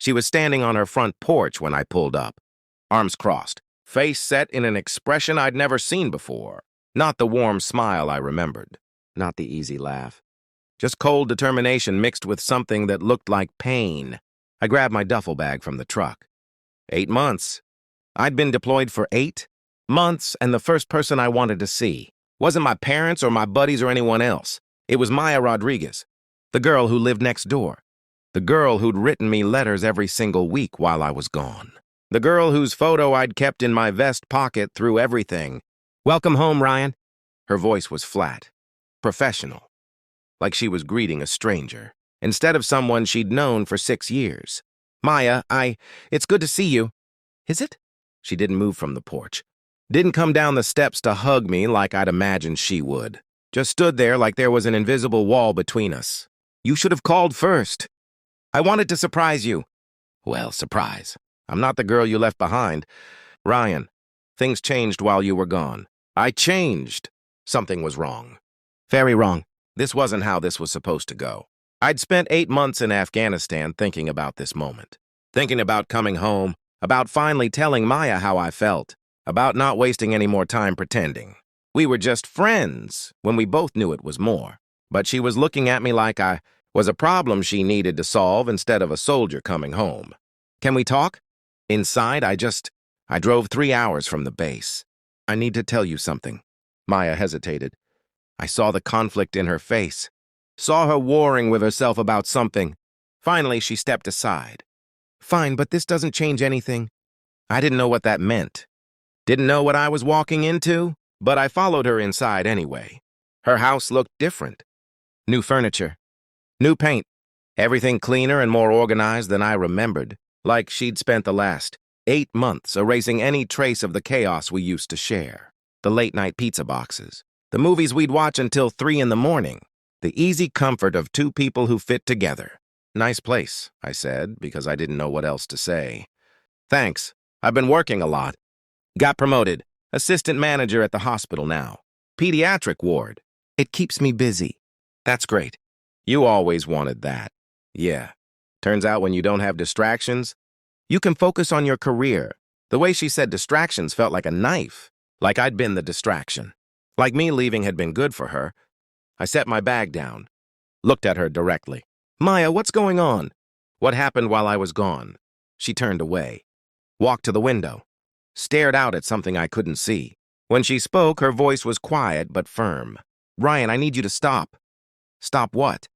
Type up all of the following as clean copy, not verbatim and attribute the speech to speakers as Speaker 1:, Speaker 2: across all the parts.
Speaker 1: She was standing on her front porch when I pulled up, arms crossed, face set in an expression I'd never seen before. Not the warm smile I remembered, not the easy laugh. Just cold determination mixed with something that looked like pain. I grabbed my duffel bag from the truck. 8 months. I'd been deployed for 8 months, and the first person I wanted to see wasn't my parents or my buddies or anyone else. It was Maya Rodriguez, the girl who lived next door. The girl who'd written me letters every single week while I was gone. The girl whose photo I'd kept in my vest pocket through everything. "Welcome home, Ryan." Her voice was flat, professional, like she was greeting a stranger, instead of someone she'd known for 6 years. "Maya, it's good to see you." "Is it?" She didn't move from the porch. Didn't come down the steps to hug me like I'd imagined she would. Just stood there like there was an invisible wall between us. "You should have called first. I wanted to surprise you." "Well, surprise. I'm not the girl you left behind. Ryan, things changed while you were gone. I changed. Something was wrong. Very wrong. This wasn't how this was supposed to go. I'd spent 8 months in Afghanistan thinking about this moment. Thinking about coming home, about finally telling Maya how I felt, about not wasting any more time pretending. We were just friends when we both knew it was more. But she was looking at me like I was a problem she needed to solve instead of a soldier coming home. "Can we talk?" Inside, I drove 3 hours from the base. "I need to tell you something." Maya hesitated. I saw the conflict in her face, saw her warring with herself about something. Finally, she stepped aside. "Fine, but this doesn't change anything." I didn't know what that meant. Didn't know what I was walking into, but I followed her inside anyway. Her house looked different. New furniture, new paint, everything cleaner and more organized than I remembered, like she'd spent the last 8 months erasing any trace of the chaos we used to share. The late-night pizza boxes, the movies we'd watch until 3 in the morning, the easy comfort of 2 people who fit together. "Nice place," I said, because I didn't know what else to say. "Thanks. I've been working a lot. Got promoted. Assistant manager at the hospital now. Pediatric ward. It keeps me busy." "That's great. You always wanted that." "Yeah. Turns out when you don't have distractions, you can focus on your career." The way she said distractions felt like a knife, like I'd been the distraction. Like me leaving had been good for her. I set my bag down, looked at her directly. "Maya, what's going on?" "What happened while I was gone?" She turned away, walked to the window, stared out at something I couldn't see. When she spoke, her voice was quiet but firm. "Ryan, I need you to stop." "Stop what?"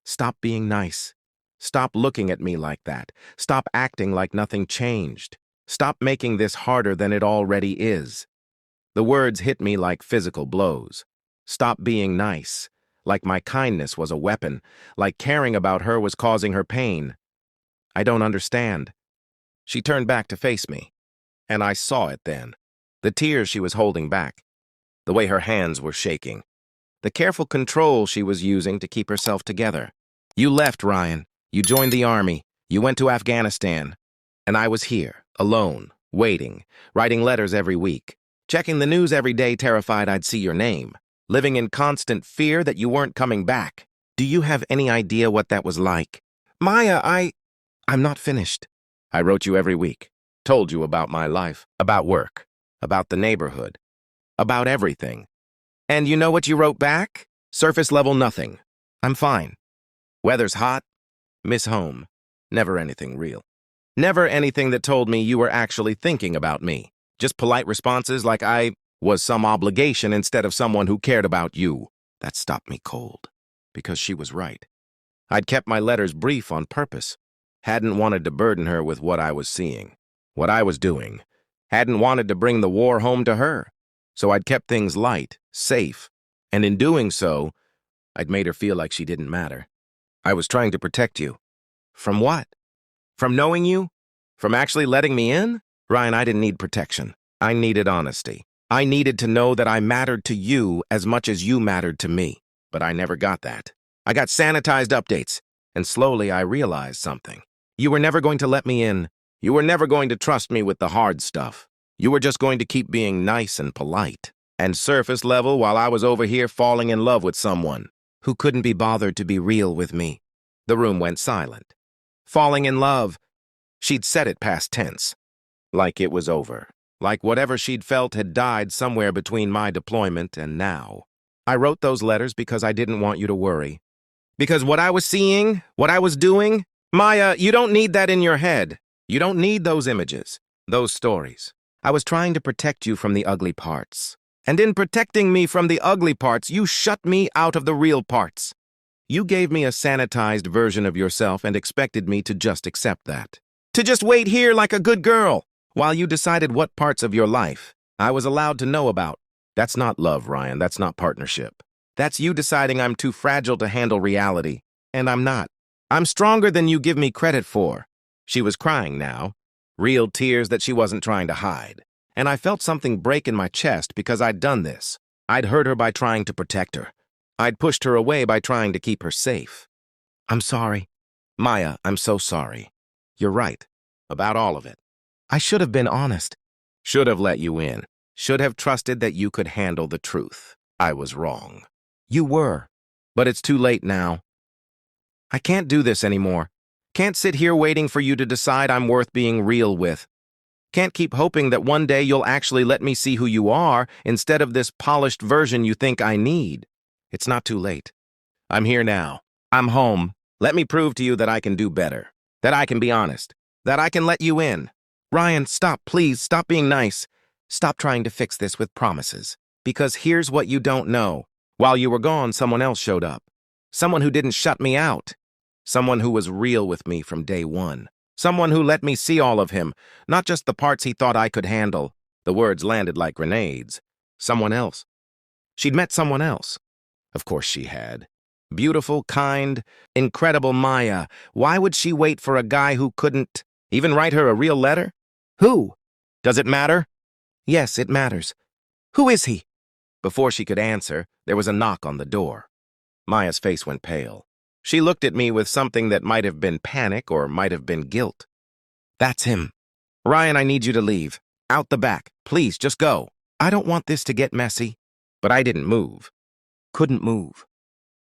Speaker 1: "Stop being nice. Stop looking at me like that. Stop acting like nothing changed. Stop making this harder than it already is." The words hit me like physical blows. Stop being nice, like my kindness was a weapon, like caring about her was causing her pain. "I don't understand." She turned back to face me, and I saw it then. The tears she was holding back, the way her hands were shaking, the careful control she was using to keep herself together. "You left, Ryan. You joined the army. You went to Afghanistan. And I was here, alone, waiting, writing letters every week, checking the news every day terrified I'd see your name, living in constant fear that you weren't coming back. Do you have any idea what that was like?" "Maya, I'm not finished." "I wrote you every week, told you about my life, about work, about the neighborhood, about everything. And you know what you wrote back? Surface level nothing. I'm fine. Weather's hot. Miss home. Never anything real. Never anything that told me you were actually thinking about me. Just polite responses like I was some obligation instead of someone who cared about you." That stopped me cold, because she was right. I'd kept my letters brief on purpose. Hadn't wanted to burden her with what I was seeing, what I was doing. Hadn't wanted to bring the war home to her. So I'd kept things light, safe, and in doing so, I'd made her feel like she didn't matter. "I was trying to protect you." "From what? From knowing you? From actually letting me in?" "Ryan, I didn't need protection. I needed honesty. I needed to know that I mattered to you as much as you mattered to me. But I never got that. I got sanitized updates, and slowly I realized something. You were never going to let me in. You were never going to trust me with the hard stuff. You were just going to keep being nice and polite, and surface level while I was over here falling in love with someone who couldn't be bothered to be real with me." The room went silent. "Falling in love. She'd said it past tense, like it was over, like whatever she'd felt had died somewhere between my deployment and now. I wrote those letters because I didn't want you to worry. Because what I was seeing, what I was doing, Maya, you don't need that in your head. You don't need those images, those stories. I was trying to protect you from the ugly parts. And in protecting me from the ugly parts, you shut me out of the real parts. You gave me a sanitized version of yourself and expected me to just accept that. To just wait here like a good girl, while you decided what parts of your life I was allowed to know about. That's not love, Ryan. That's not partnership. That's you deciding I'm too fragile to handle reality. And I'm not. I'm stronger than you give me credit for. She was crying now, real tears that she wasn't trying to hide. And I felt something break in my chest because I'd done this. I'd hurt her by trying to protect her. I'd pushed her away by trying to keep her safe. I'm sorry. Maya, I'm so sorry. You're right. About all of it. I should have been honest. Should have let you in. Should have trusted that you could handle the truth. I was wrong. You were. But it's too late now. I can't do this anymore. Can't sit here waiting for you to decide I'm worth being real with. Can't keep hoping that one day you'll actually let me see who you are instead of this polished version you think I need. It's not too late. I'm here now. I'm home. Let me prove to you that I can do better. That I can be honest. That I can let you in. Ryan, stop, please. Stop being nice. Stop trying to fix this with promises. Because here's what you don't know. While you were gone, someone else showed up. Someone who didn't shut me out. Someone who was real with me from day one. Someone who let me see all of him, not just the parts he thought I could handle. The words landed like grenades. Someone else. She'd met someone else. Of course she had. Beautiful, kind, incredible Maya. Why would she wait for a guy who couldn't even write her a real letter? Who? Does it matter? Yes, it matters. Who is he? Before she could answer, there was a knock on the door. Maya's face went pale. She looked at me with something that might have been panic or might have been guilt. That's him. Ryan, I need you to leave. Out the back. Please, just go. I don't want this to get messy. But I didn't move. Couldn't move.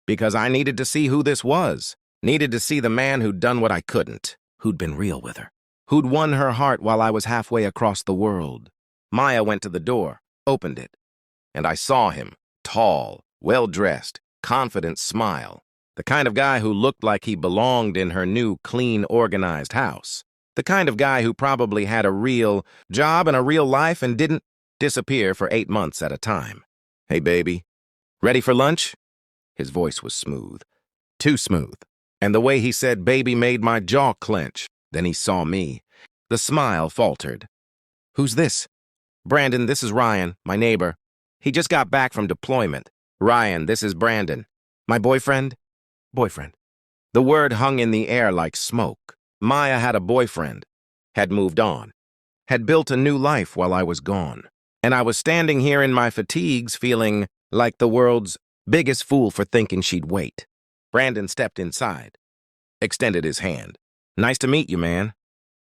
Speaker 1: Because I needed to see who this was. Needed to see the man who'd done what I couldn't. Who'd been real with her. Who'd won her heart while I was halfway across the world. Maya went to the door, opened it. And I saw him. Tall, well-dressed, confident smile. The kind of guy who looked like he belonged in her new, clean, organized house. The kind of guy who probably had a real job and a real life and didn't disappear for 8 months at a time. Hey, baby. Ready for lunch? His voice was smooth. Too smooth. And the way he said baby made my jaw clench. Then he saw me. The smile faltered. Who's this? Brandon, this is Ryan, my neighbor. He just got back from deployment. Ryan, this is Brandon. My boyfriend? Boyfriend. The word hung in the air like smoke. Maya had a boyfriend. Had moved on. Had built a new life while I was gone. And I was standing here in my fatigues feeling like the world's biggest fool for thinking she'd wait. Brandon stepped inside. Extended his hand. Nice to meet you, man.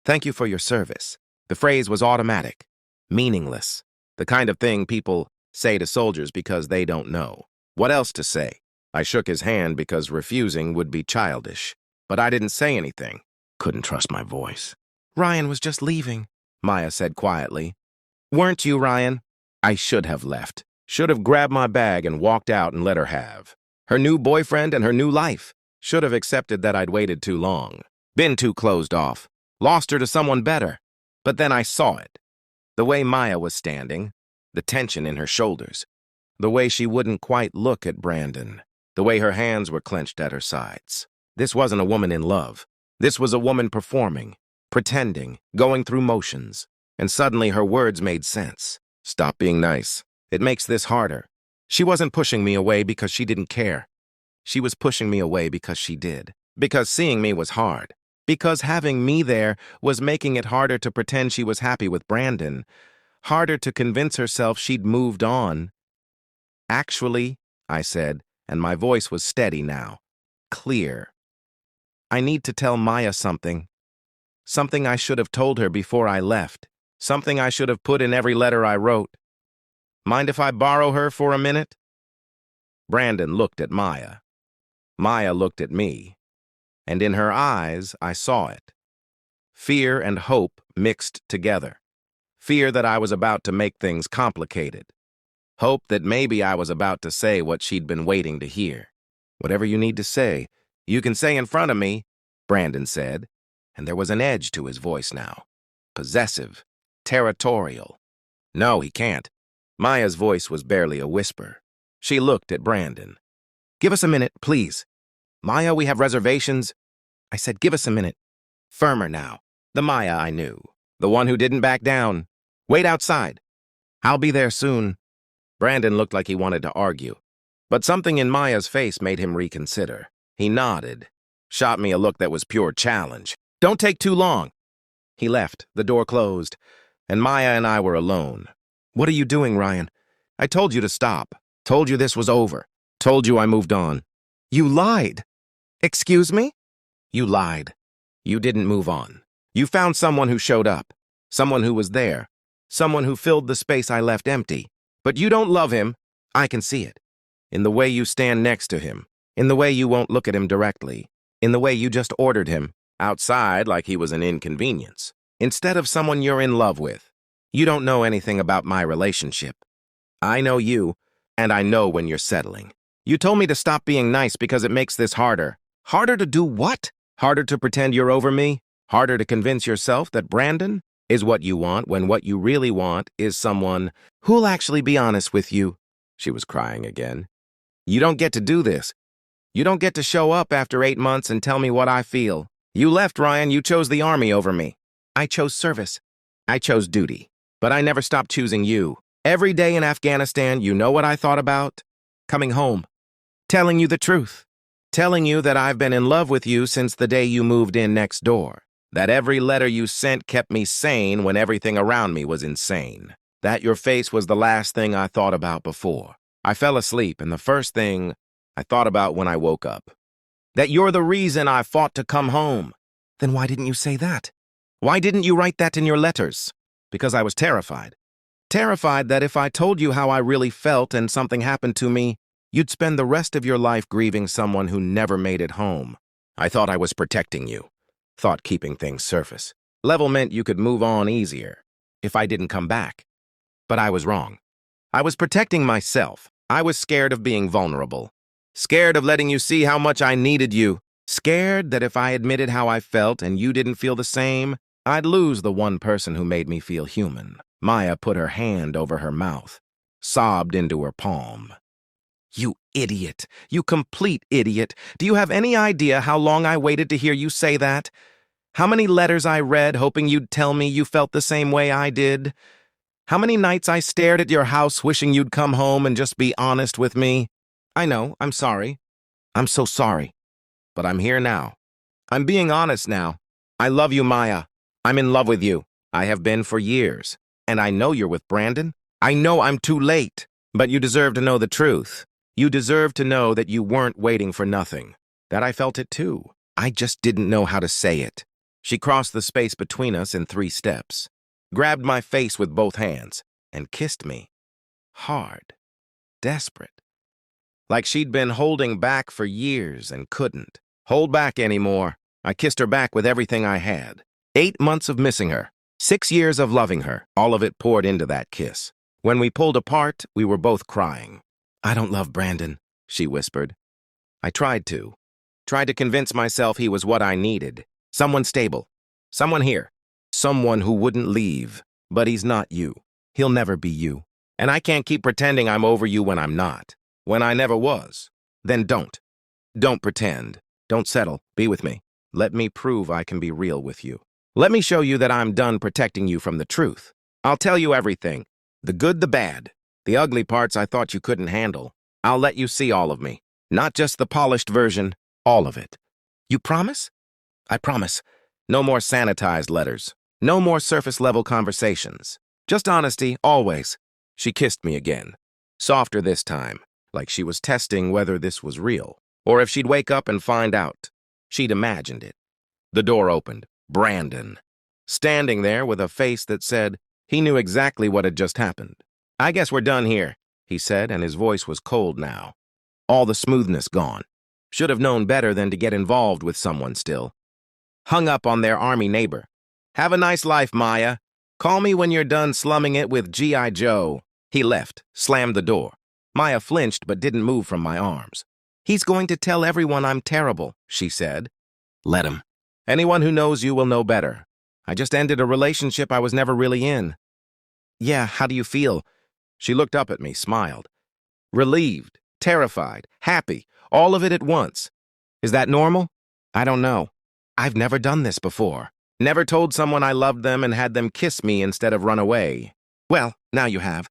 Speaker 1: Thank you for your service. The phrase was automatic. Meaningless. The kind of thing people say to soldiers because they don't know. What else to say? I shook his hand because refusing would be childish. But I didn't say anything. Couldn't trust my voice. Ryan was just leaving, Maya said quietly. Weren't you, Ryan? I should have left. Should have grabbed my bag and walked out and let her have. Her new boyfriend and her new life. Should have accepted that I'd waited too long. Been too closed off. Lost her to someone better. But then I saw it. The way Maya was standing. The tension in her shoulders. The way she wouldn't quite look at Brandon. The way her hands were clenched at her sides. This wasn't a woman in love. This was a woman performing, pretending, going through motions. And suddenly her words made sense. Stop being nice. It makes this harder. She wasn't pushing me away because she didn't care. She was pushing me away because she did. Because seeing me was hard. Because having me there was making it harder to pretend she was happy with Brandon. Harder to convince herself she'd moved on. Actually, I said, and my voice was steady now. Clear. I need to tell Maya something. Something I should have told her before I left. Something I should have put in every letter I wrote. Mind if I borrow her for a minute? Brandon looked at Maya. Maya looked at me. And in her eyes, I saw it. Fear and hope mixed together. Fear that I was about to make things complicated. Hope that maybe I was about to say what she'd been waiting to hear. "Whatever you need to say, you can say in front of me," Brandon said, and there was an edge to his voice now. Possessive, territorial. "No, he can't." Maya's voice was barely a whisper. She looked at Brandon. "Give us a minute, please. Maya, we have reservations." I said, "Give us a minute." Firmer now. The Maya I knew. The one who didn't back down. "Wait outside. I'll be there soon." Brandon looked like he wanted to argue, but something in Maya's face made him reconsider. He nodded, shot me a look that was pure challenge. "Don't take too long." He left, the door closed, and Maya and I were alone. "What are you doing, Ryan? I told you to stop. Told you this was over. Told you I moved on." "You lied." "Excuse me?" "You lied. You didn't move on. You found someone who showed up. Someone who was there. Someone who filled the space I left empty. But you don't love him. I can see it. In the way you stand next to him. In the way you won't look at him directly. In the way you just ordered him outside like he was an inconvenience. Instead of someone you're in love with. You don't know anything about my relationship. I know you, and I know when you're settling. You told me to stop being nice because it makes this harder. Harder to do what? Harder to pretend you're over me? Harder to convince yourself that Brandon is what you want when what you really want is someone who'll actually be honest with you." She was crying again. "You don't get to do this. You don't get to show up after 8 months and tell me what I feel. You left, Ryan. You chose the army over me. I chose service. I chose duty. But I never stopped choosing you. Every day in Afghanistan, you know what I thought about? Coming home. Telling you the truth. Telling you that I've been in love with you since the day you moved in next door. That every letter you sent kept me sane when everything around me was insane. That your face was the last thing I thought about before. I fell asleep, and the first thing I thought about when I woke up. That you're the reason I fought to come home." "Then why didn't you say that? Why didn't you write that in your letters?" "Because I was terrified. Terrified that if I told you how I really felt and something happened to me, you'd spend the rest of your life grieving someone who never made it home. I thought I was protecting you. Thought keeping things surface level meant you could move on easier if I didn't come back. But I was wrong. I was protecting myself. I was scared of being vulnerable. Scared of letting you see how much I needed you. Scared that if I admitted how I felt and you didn't feel the same, I'd lose the one person who made me feel human." Maya put her hand over her mouth, sobbed into her palm. "You idiot. You complete idiot. Do you have any idea how long I waited to hear you say that? How many letters I read hoping you'd tell me you felt the same way I did? How many nights I stared at your house wishing you'd come home and just be honest with me? I know, I'm sorry. I'm so sorry. But I'm here now. I'm being honest now. I love you, Maya. I'm in love with you. I have been for years. And I know you're with Brandon. I know I'm too late. But you deserve to know the truth. You deserve to know that you weren't waiting for nothing. That I felt it too. I just didn't know how to say it." She crossed the space between us in 3 steps, grabbed my face with both hands, and kissed me. Hard. Desperate. Like she'd been holding back for years and couldn't hold back anymore. I kissed her back with everything I had. 8 months of missing her. 6 years of loving her. All of it poured into that kiss. When we pulled apart, we were both crying. "I don't love Brandon," she whispered. I tried to. Tried to convince myself he was what I needed. Someone stable. Someone here. Someone who wouldn't leave. But he's not you. He'll never be you. And I can't keep pretending I'm over you when I'm not. When I never was. Then don't. Don't pretend. Don't settle. Be with me. Let me prove I can be real with you. Let me show you that I'm done protecting you from the truth. I'll tell you everything. The good, the bad. The ugly parts I thought you couldn't handle. I'll let you see all of me. Not just the polished version. All of it. You promise? I promise. No more sanitized letters. No more surface-level conversations. Just honesty, always. She kissed me again. Softer this time, like she was testing whether this was real, or if she'd wake up and find out. She'd imagined it. The door opened. Brandon. Standing there with a face that said he knew exactly what had just happened. "I guess we're done here," he said, and his voice was cold now. All the smoothness gone. Should have known better than to get involved with someone still. Hung up on their army neighbor. Have a nice life, Maya. Call me when you're done slumming it with G.I. Joe. He left, slammed the door. Maya flinched but didn't move from my arms. He's going to tell everyone I'm terrible, she said. Let him. Anyone who knows you will know better. I just ended a relationship I was never really in. Yeah, how do you feel? She looked up at me, smiled. Relieved, terrified, happy, all of it at once. Is that normal? I don't know. I've never done this before. Never told someone I loved them and had them kiss me instead of run away. Well, now you have.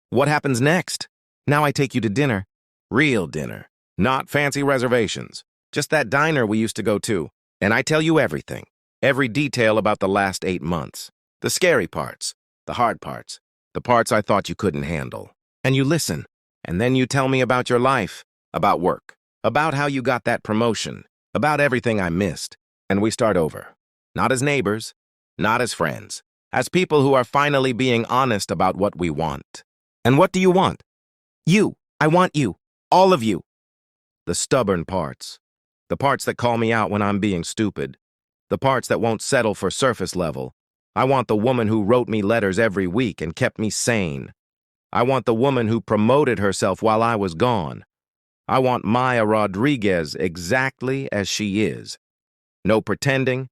Speaker 1: What happens next? Now I take you to dinner. Real dinner. Not fancy reservations. Just that diner we used to go to. And I tell you everything. Every detail about the last 8 months. The scary parts. The hard parts. The parts I thought you couldn't handle. And you listen. And then you tell me about your life. About work. About how you got that promotion. About everything I missed. And we start over. Not as neighbors. Not as friends. As people who are finally being honest about what we want. And what do you want? You. I want you. All of you. The stubborn parts. The parts that call me out when I'm being stupid. The parts that won't settle for surface level. I want the woman who wrote me letters every week and kept me sane. I want the woman who promoted herself while I was gone. I want Maya Rodriguez exactly as she is. No pretending,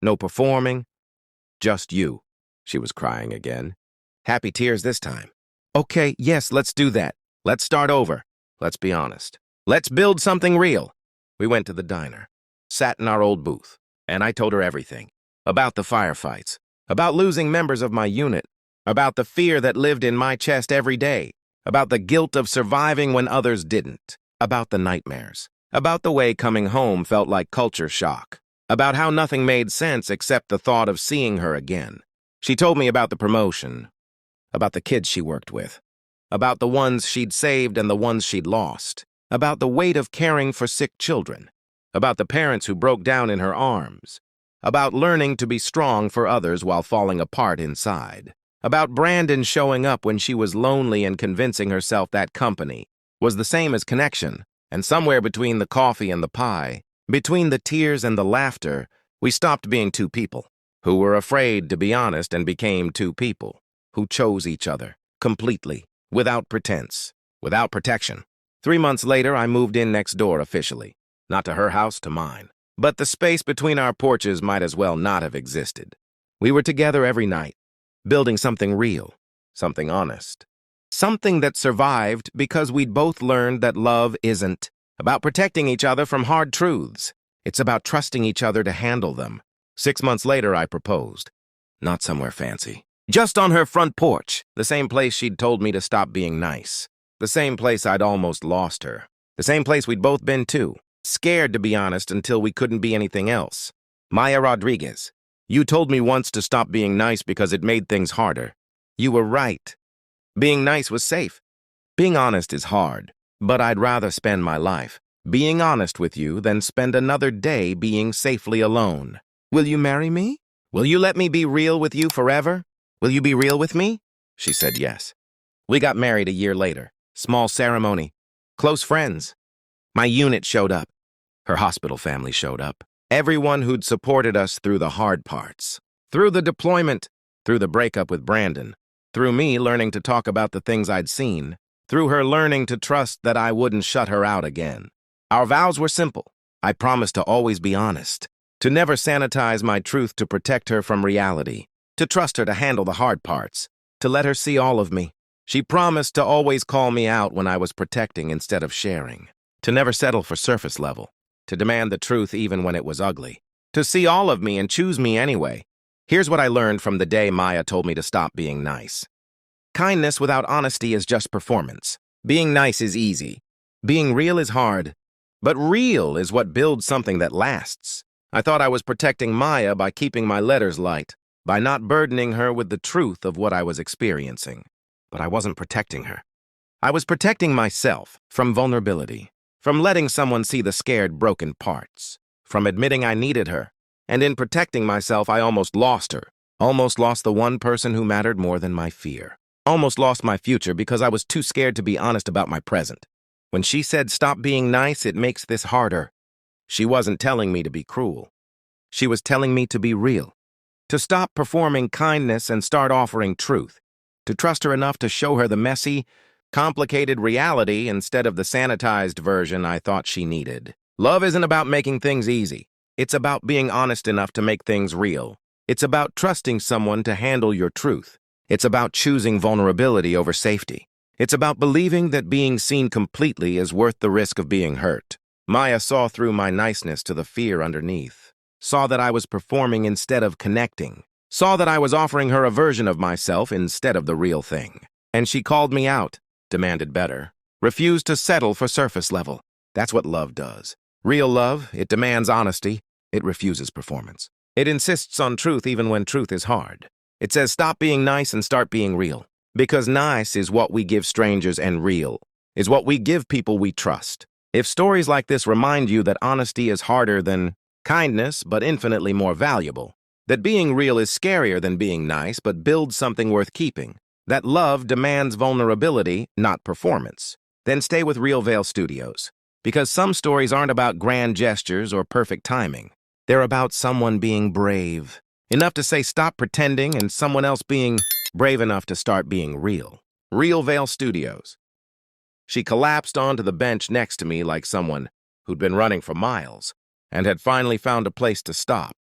Speaker 1: no performing, just you. She was crying again. Happy tears this time. Okay, yes, let's do that. Let's start over. Let's be honest. Let's build something real. We went to the diner, sat in our old booth, and I told her everything. About the firefights, about losing members of my unit, about the fear that lived in my chest every day, about the guilt of surviving when others didn't, about the nightmares, about the way coming home felt like culture shock, about how nothing made sense except the thought of seeing her again. She told me about the promotion, about the kids she worked with, about the ones she'd saved and the ones she'd lost, about the weight of caring for sick children, about the parents who broke down in her arms, about learning to be strong for others while falling apart inside, about Brandon showing up when she was lonely and convincing herself that company was the same as connection, and somewhere between the coffee and the pie, between the tears and the laughter, we stopped being two people who were afraid to be honest and became two people who chose each other completely, without pretense, without protection. 3 months later, I moved in next door officially. Not to her house, to mine. But the space between our porches might as well not have existed. We were together every night, building something real, something honest. Something that survived because we'd both learned that love isn't about protecting each other from hard truths. It's about trusting each other to handle them. 6 months later, I proposed. Not somewhere fancy. Just on her front porch, the same place she'd told me to stop being nice. The same place I'd almost lost her. The same place we'd both been to. Scared, to be honest, until we couldn't be anything else. Maya Rodriguez, you told me once to stop being nice because it made things harder. You were right. Being nice was safe. Being honest is hard, but I'd rather spend my life being honest with you than spend another day being safely alone. Will you marry me? Will you let me be real with you forever? Will you be real with me? She said yes. We got married a year later. Small ceremony. Close friends. My unit showed up. Her hospital family showed up. Everyone who'd supported us through the hard parts. Through the deployment. Through the breakup with Brandon. Through me learning to talk about the things I'd seen. Through her learning to trust that I wouldn't shut her out again. Our vows were simple. I promised to always be honest. To never sanitize my truth to protect her from reality. To trust her to handle the hard parts. To let her see all of me. She promised to always call me out when I was protecting instead of sharing. To never settle for surface level. To demand the truth even when it was ugly. To see all of me and choose me anyway. Here's what I learned from the day Maya told me to stop being nice. Kindness without honesty is just performance. Being nice is easy. Being real is hard. But real is what builds something that lasts. I thought I was protecting Maya by keeping my letters light, by not burdening her with the truth of what I was experiencing. But I wasn't protecting her. I was protecting myself from vulnerability, from letting someone see the scared, broken parts, from admitting I needed her. And in protecting myself, I almost lost her. Almost lost the one person who mattered more than my fear. Almost lost my future because I was too scared to be honest about my present. When she said, "Stop being nice, it makes this harder," she wasn't telling me to be cruel. She was telling me to be real. To stop performing kindness and start offering truth. To trust her enough to show her the messy, complicated reality instead of the sanitized version I thought she needed. Love isn't about making things easy. It's about being honest enough to make things real. It's about trusting someone to handle your truth. It's about choosing vulnerability over safety. It's about believing that being seen completely is worth the risk of being hurt. Maya saw through my niceness to the fear underneath. Saw that I was performing instead of connecting. Saw that I was offering her a version of myself instead of the real thing. And she called me out, demanded better, refused to settle for surface level. That's what love does. Real love, it demands honesty. It refuses performance. It insists on truth even when truth is hard. It says stop being nice and start being real. Because nice is what we give strangers and real is what we give people we trust. If stories like this remind you that honesty is harder than kindness, but infinitely more valuable, that being real is scarier than being nice, but builds something worth keeping, that love demands vulnerability, not performance, then stay with Real Veil Studios. Because some stories aren't about grand gestures or perfect timing. They're about someone being brave, enough to say stop pretending, and someone else being brave enough to start being real. Real Veil Studios. She collapsed onto the bench next to me like someone who'd been running for miles and had finally found a place to stop.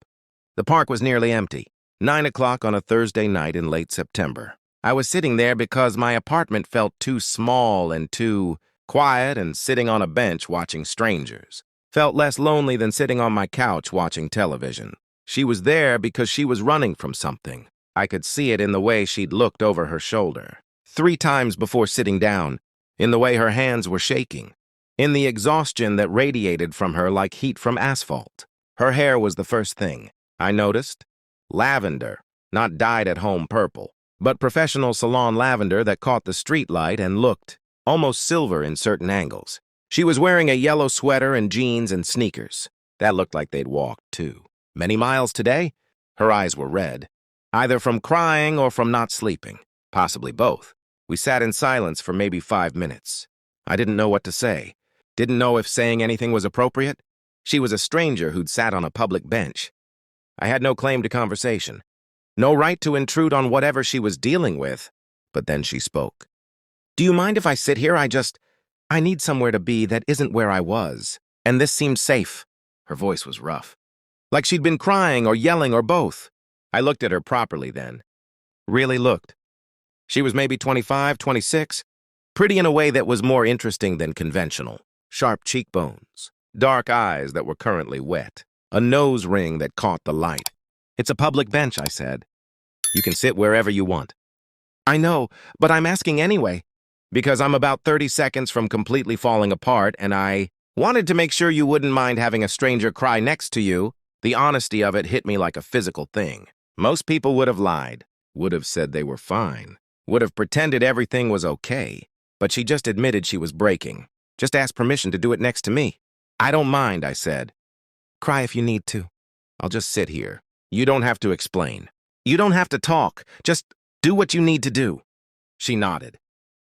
Speaker 1: The park was nearly empty, 9 o'clock on a Thursday night in late September. I was sitting there because my apartment felt too small and too quiet, and sitting on a bench watching strangers felt less lonely than sitting on my couch watching television. She was there because she was running from something. I could see it in the way she'd looked over her shoulder 3 times before sitting down, in the way her hands were shaking, in the exhaustion that radiated from her like heat from asphalt. Her hair was the first thing I noticed. Lavender, not dyed-at-home purple, but professional salon lavender that caught the streetlight and looked almost silver in certain angles. She was wearing a yellow sweater and jeans and sneakers. That looked like they'd walked, too. Many miles today? Her eyes were red, either from crying or from not sleeping, possibly both. We sat in silence for maybe 5 minutes. I didn't know what to say, didn't know if saying anything was appropriate. She was a stranger who'd sat on a public bench. I had no claim to conversation, no right to intrude on whatever she was dealing with, but then she spoke. Do you mind if I sit here? I need somewhere to be that isn't where I was, and this seems safe. Her voice was rough, like she'd been crying or yelling or both. I looked at her properly then. Really looked. She was maybe 25, 26, pretty in a way that was more interesting than conventional. Sharp cheekbones, dark eyes that were currently wet, a nose ring that caught the light. It's a public bench, I said. You can sit wherever you want. I know, but I'm asking anyway, because I'm about 30 seconds from completely falling apart, and I wanted to make sure you wouldn't mind having a stranger cry next to you. The honesty of it hit me like a physical thing. Most people would have lied, would have said they were fine, would have pretended everything was okay, but she just admitted she was breaking. Just asked permission to do it next to me. I don't mind, I said. Cry if you need to. I'll just sit here. You don't have to explain. You don't have to talk. Just do what you need to do. She nodded.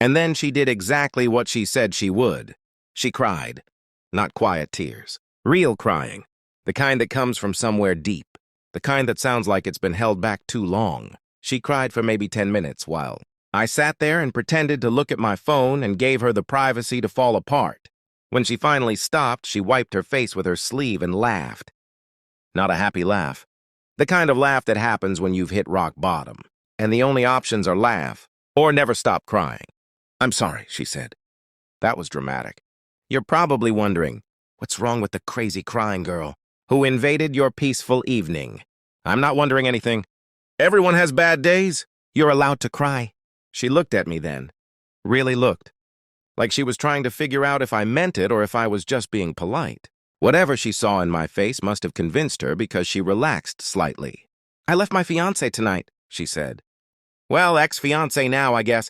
Speaker 1: And then she did exactly what she said she would. She cried. Not quiet tears. Real crying. The kind that comes from somewhere deep. The kind that sounds like it's been held back too long. She cried for maybe 10 minutes while I sat there and pretended to look at my phone and gave her the privacy to fall apart. When she finally stopped, she wiped her face with her sleeve and laughed. Not a happy laugh. The kind of laugh that happens when you've hit rock bottom, and the only options are laugh or never stop crying. I'm sorry, she said. That was dramatic. You're probably wondering, what's wrong with the crazy crying girl who invaded your peaceful evening? I'm not wondering anything. Everyone has bad days. You're allowed to cry. She looked at me then. Really looked. Like she was trying to figure out if I meant it or if I was just being polite. Whatever she saw in my face must have convinced her because she relaxed slightly. I left my fiancé tonight, she said. Well, ex-fiancé now, I guess.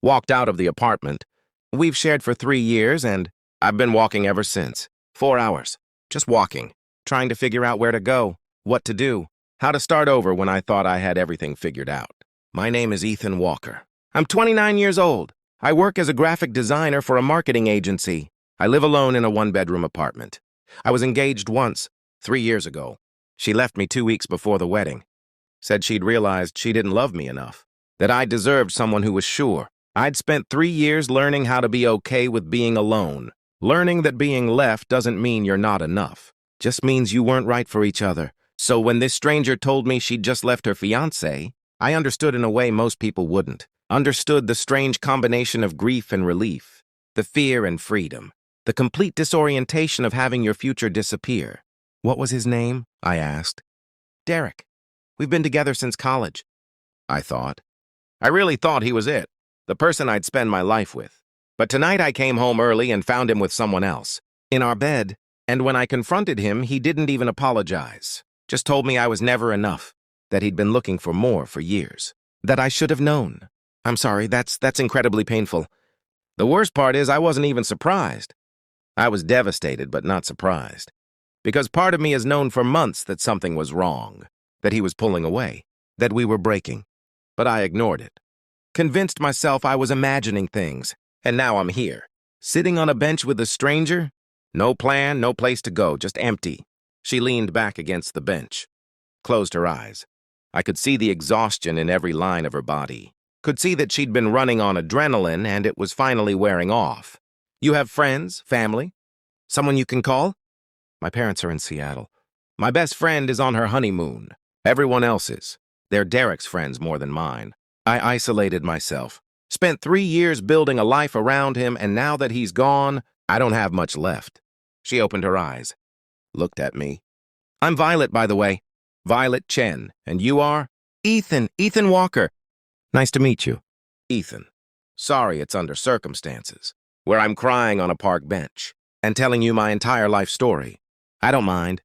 Speaker 1: Walked out of the apartment. We've shared for 3 years, and I've been walking ever since. 4 hours. Just walking. Trying to figure out where to go, what to do, how to start over when I thought I had everything figured out. My name is Ethan Walker. I'm 29 years old. I work as a graphic designer for a marketing agency. I live alone in a 1-bedroom apartment. I was engaged once, 3 years ago. She left me 2 weeks before the wedding. Said she'd realized she didn't love me enough, that I deserved someone who was sure. I'd spent 3 years learning how to be okay with being alone, learning that being left doesn't mean you're not enough, just means you weren't right for each other. So when this stranger told me she'd just left her fiancé, I understood in a way most people wouldn't. Understood the strange combination of grief and relief, the fear and freedom, the complete disorientation of having your future disappear. What was his name? I asked. Derek. We've been together since college, I thought. I really thought he was it, the person I'd spend my life with. But tonight I came home early and found him with someone else, in our bed, and when I confronted him, he didn't even apologize. Just told me I was never enough, that he'd been looking for more for years, that I should have known. I'm sorry, that's incredibly painful. The worst part is I wasn't even surprised. I was devastated but not surprised, because part of me has known for months that something was wrong, that he was pulling away, that we were breaking. But I ignored it. Convinced myself I was imagining things, and now I'm here, sitting on a bench with a stranger. No plan, no place to go, just empty. She leaned back against the bench, closed her eyes. I could see the exhaustion in every line of her body. Could see that she'd been running on adrenaline and it was finally wearing off. You have friends, family? Someone you can call? My parents are in Seattle. My best friend is on her honeymoon. Everyone else is. They're Derek's friends more than mine. I isolated myself. Spent 3 years building a life around him, and now that he's gone, I don't have much left. She opened her eyes, looked at me. I'm Violet, by the way. Violet Chen. And you are? Ethan Walker. Nice to meet you. Ethan. Sorry it's under circumstances, where I'm crying on a park bench and telling you my entire life story. I don't mind.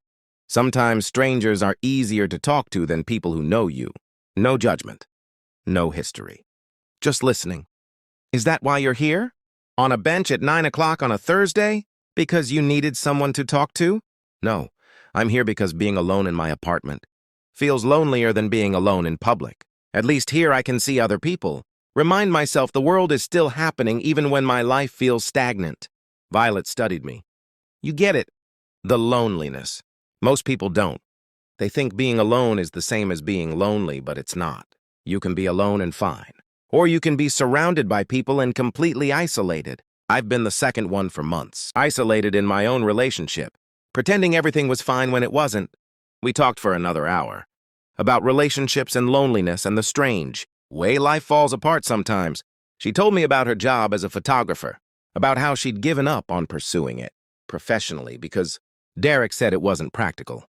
Speaker 1: Sometimes strangers are easier to talk to than people who know you. No judgment. No history. Just listening. Is that why you're here? On a bench at 9 o'clock on a Thursday? Because you needed someone to talk to? No, I'm here because being alone in my apartment feels lonelier than being alone in public. At least here I can see other people. Remind myself the world is still happening even when my life feels stagnant. Violet studied me. You get it. The loneliness. Most people don't. They think being alone is the same as being lonely, but it's not. You can be alone and fine. Or you can be surrounded by people and completely isolated. I've been the second one for months, isolated in my own relationship, pretending everything was fine when it wasn't. We talked for another hour about relationships and loneliness and the strange way life falls apart sometimes. She told me about her job as a photographer, about how she'd given up on pursuing it professionally because Derek said it wasn't practical,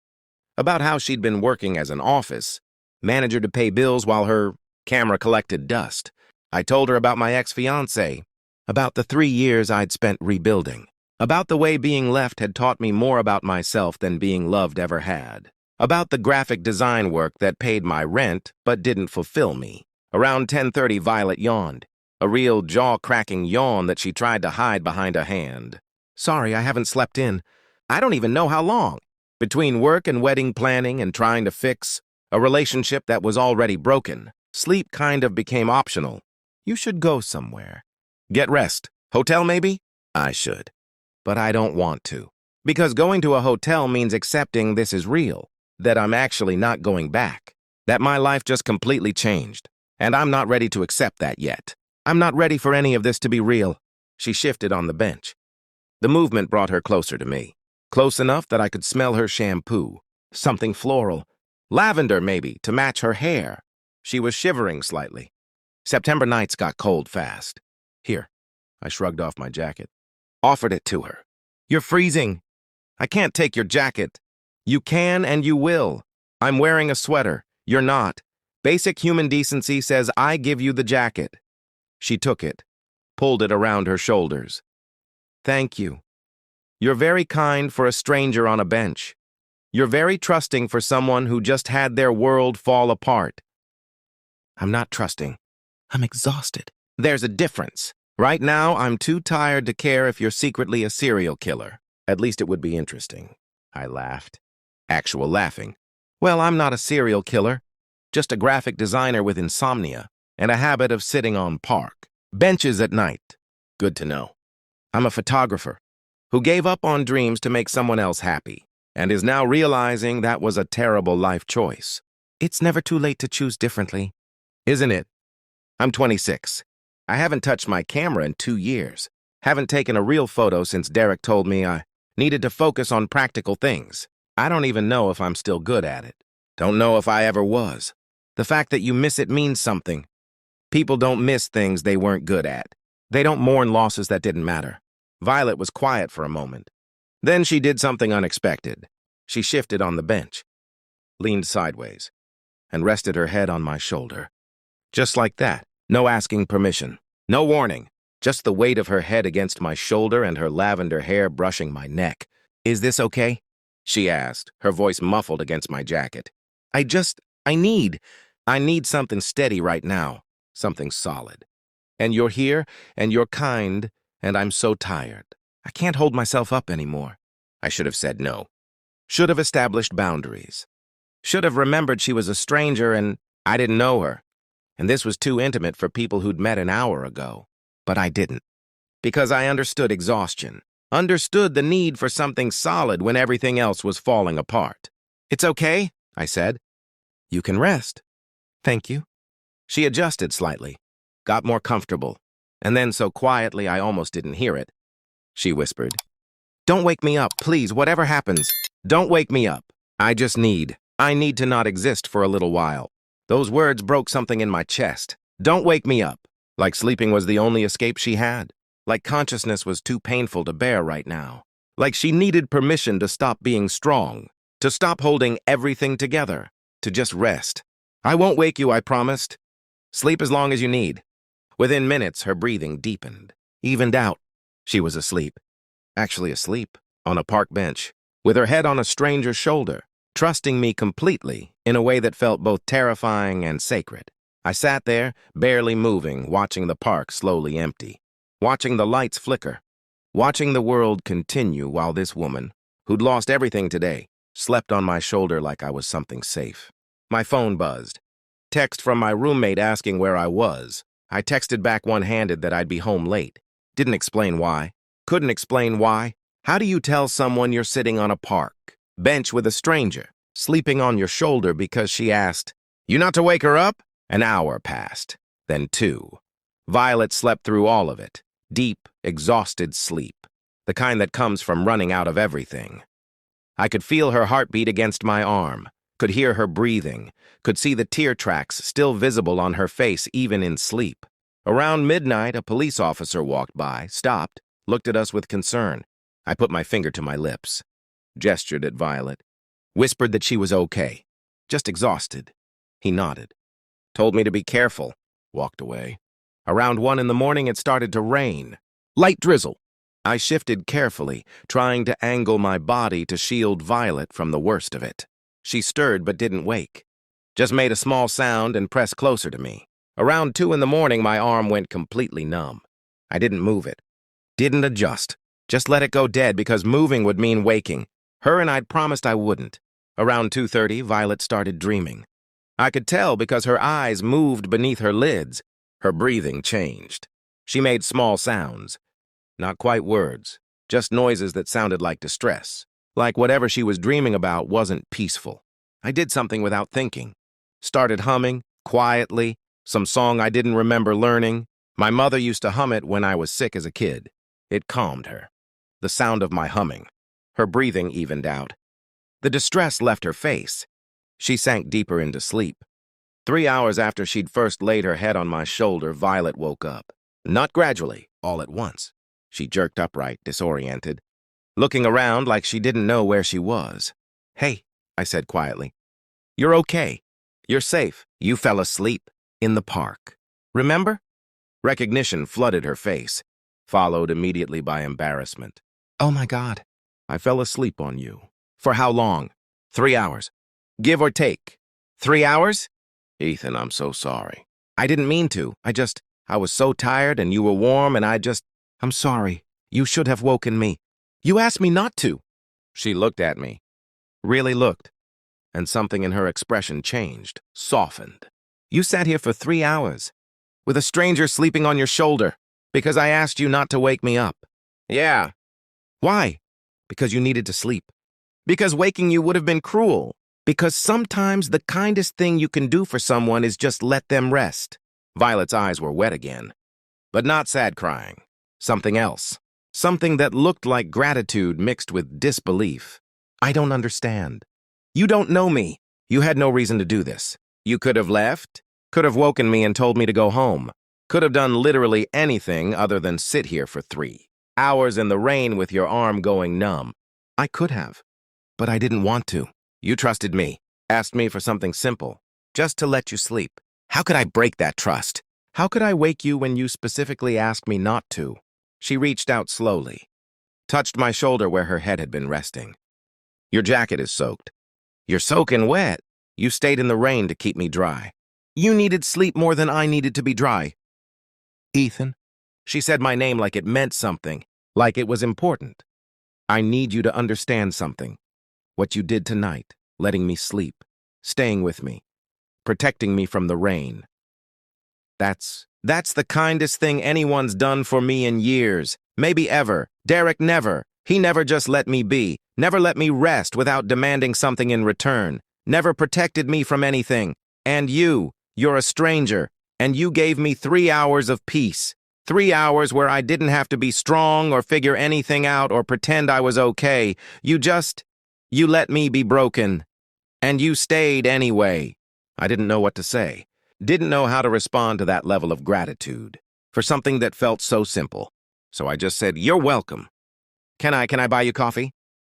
Speaker 1: about how she'd been working as an office manager to pay bills while her camera collected dust. I told her about my ex-fiancé, about the 3 years I'd spent rebuilding, about the way being left had taught me more about myself than being loved ever had, about the graphic design work that paid my rent but didn't fulfill me. Around 10:30, Violet yawned, a real jaw-cracking yawn that she tried to hide behind a hand. Sorry, I haven't slept in. I don't even know how long. Between work and wedding planning and trying to fix a relationship that was already broken, sleep kind of became optional. You should go somewhere. Get rest. Hotel, maybe? I should. But I don't want to. Because going to a hotel means accepting this is real, that I'm actually not going back, that my life just completely changed, and I'm not ready to accept that yet. I'm not ready for any of this to be real. She shifted on the bench. The movement brought her closer to me, close enough that I could smell her shampoo, something floral, lavender maybe, to match her hair. She was shivering slightly. September nights got cold fast. Here, I shrugged off my jacket, offered it to her. You're freezing. I can't take your jacket. You can and you will. I'm wearing a sweater. You're not. Basic human decency says I give you the jacket. She took it, pulled it around her shoulders. Thank you. You're very kind for a stranger on a bench. You're very trusting for someone who just had their world fall apart. I'm not trusting. I'm exhausted. There's a difference. Right now, I'm too tired to care if you're secretly a serial killer. At least it would be interesting. I laughed. Actual laughing. Well, I'm not a serial killer. Just a graphic designer with insomnia and a habit of sitting on park benches at night. Good to know. I'm a photographer who gave up on dreams to make someone else happy and is now realizing that was a terrible life choice. It's never too late to choose differently. Isn't it? I'm 26. I haven't touched my camera in 2 years. Haven't taken a real photo since Derek told me I needed to focus on practical things. I don't even know if I'm still good at it. Don't know if I ever was. The fact that you miss it means something. People don't miss things they weren't good at. They don't mourn losses that didn't matter. Violet was quiet for a moment. Then she did something unexpected. She shifted on the bench, leaned sideways, and rested her head on my shoulder. Just like that. No asking permission. No warning. Just the weight of her head against my shoulder and her lavender hair brushing my neck. "Is this okay?" she asked, her voice muffled against my jacket. I need something steady right now. Something solid. And you're here, and you're kind, and I'm so tired. I can't hold myself up anymore. I should have said no. Should have established boundaries. Should have remembered she was a stranger and I didn't know her. And this was too intimate for people who'd met an hour ago. But I didn't. Because I understood exhaustion. Understood the need for something solid when everything else was falling apart. "It's okay," I said. "You can rest." "Thank you." She adjusted slightly, got more comfortable, and then so quietly I almost didn't hear it. She whispered, "Don't wake me up, please, whatever happens. Don't wake me up. I need to not exist for a little while." Those words broke something in my chest. Don't wake me up. Like sleeping was the only escape she had. Like consciousness was too painful to bear right now. Like she needed permission to stop being strong, to stop holding everything together, to just rest. "I won't wake you, I promised. Sleep as long as you need." Within minutes, her breathing deepened, evened out. She was asleep. Actually asleep, on a park bench, with her head on a stranger's shoulder, trusting me completely in a way that felt both terrifying and sacred. I sat there, barely moving, watching the park slowly empty, watching the lights flicker, watching the world continue while this woman, who'd lost everything today, slept on my shoulder like I was something safe. My phone buzzed. Text from my roommate asking where I was. I texted back one-handed that I'd be home late. Didn't explain why. Couldn't explain why. How do you tell someone you're sitting on a park bench with a stranger, sleeping on your shoulder because she asked, "You not to wake her up?" An hour passed, then 2. Violet slept through all of it. Deep, exhausted sleep. The kind that comes from running out of everything. I could feel her heartbeat against my arm, could hear her breathing, could see the tear tracks still visible on her face even in sleep. Around midnight, a police officer walked by, stopped, looked at us with concern. I put my finger to my lips, gestured at Violet, whispered that she was okay, just exhausted. He nodded, told me to be careful, walked away. Around 1 in the morning, it started to rain. Light drizzle. I shifted carefully, trying to angle my body to shield Violet from the worst of it. She stirred but didn't wake, just made a small sound and pressed closer to me. Around 2 in the morning, my arm went completely numb. I didn't move it, didn't adjust, just let it go dead because moving would mean waking. Her and I'd promised I wouldn't. Around 2:30, Violet started dreaming. I could tell because her eyes moved beneath her lids. Her breathing changed. She made small sounds. Not quite words, just noises that sounded like distress. Like whatever she was dreaming about wasn't peaceful. I did something without thinking. Started humming, quietly, some song I didn't remember learning. My mother used to hum it when I was sick as a kid. It calmed her. The sound of my humming. Her breathing evened out. The distress left her face. She sank deeper into sleep. 3 hours after she'd first laid her head on my shoulder, Violet woke up. Not gradually, all at once. She jerked upright, disoriented, looking around like she didn't know where she was. "Hey," I said quietly. "You're okay. You're safe. You fell asleep in the park. Remember?" Recognition flooded her face, followed immediately by embarrassment. "Oh my God. I fell asleep on you. For how long?" 3 hours. Give or take. 3 hours? Ethan, I'm so sorry. I didn't mean to. I was so tired and you were warm and I'm sorry. You should have woken me. You asked me not to." She looked at me. Really looked. And something in her expression changed, softened. "You sat here for 3 hours, with a stranger sleeping on your shoulder, because I asked you not to wake me up." "Yeah." "Why?" "Because you needed to sleep. Because waking you would have been cruel. Because sometimes the kindest thing you can do for someone is just let them rest. Violet's eyes were wet again, but not sad crying. Something else. Something that looked like gratitude mixed with disbelief. I don't understand. You don't know me. You had no reason to do this. You could have left, could have woken me and told me to go home, could have done literally anything other than sit here for 3 hours in the rain with your arm going numb. I could have, but I didn't want to. You trusted me, asked me for something simple, just to let you sleep. How could I break that trust? How could I wake you when you specifically asked me not to? She reached out slowly, touched my shoulder where her head had been resting. Your jacket is soaked. You're soaking wet. You stayed in the rain to keep me dry. You needed sleep more than I needed to be dry. Ethan. She said my name like it meant something, like it was important. I need you to understand something. What you did tonight, letting me sleep, staying with me, protecting me from the rain. That's the kindest thing anyone's done for me in years, maybe ever. Derek never. He never just let me be, never let me rest without demanding something in return, never protected me from anything. And you're a stranger, and you gave me 3 hours of peace. 3 hours where I didn't have to be strong or figure anything out or pretend I was okay. You let me be broken. And you stayed anyway. I didn't know what to say. Didn't know how to respond to that level of gratitude for something that felt so simple. So I just said, "You're welcome. Can I buy you coffee?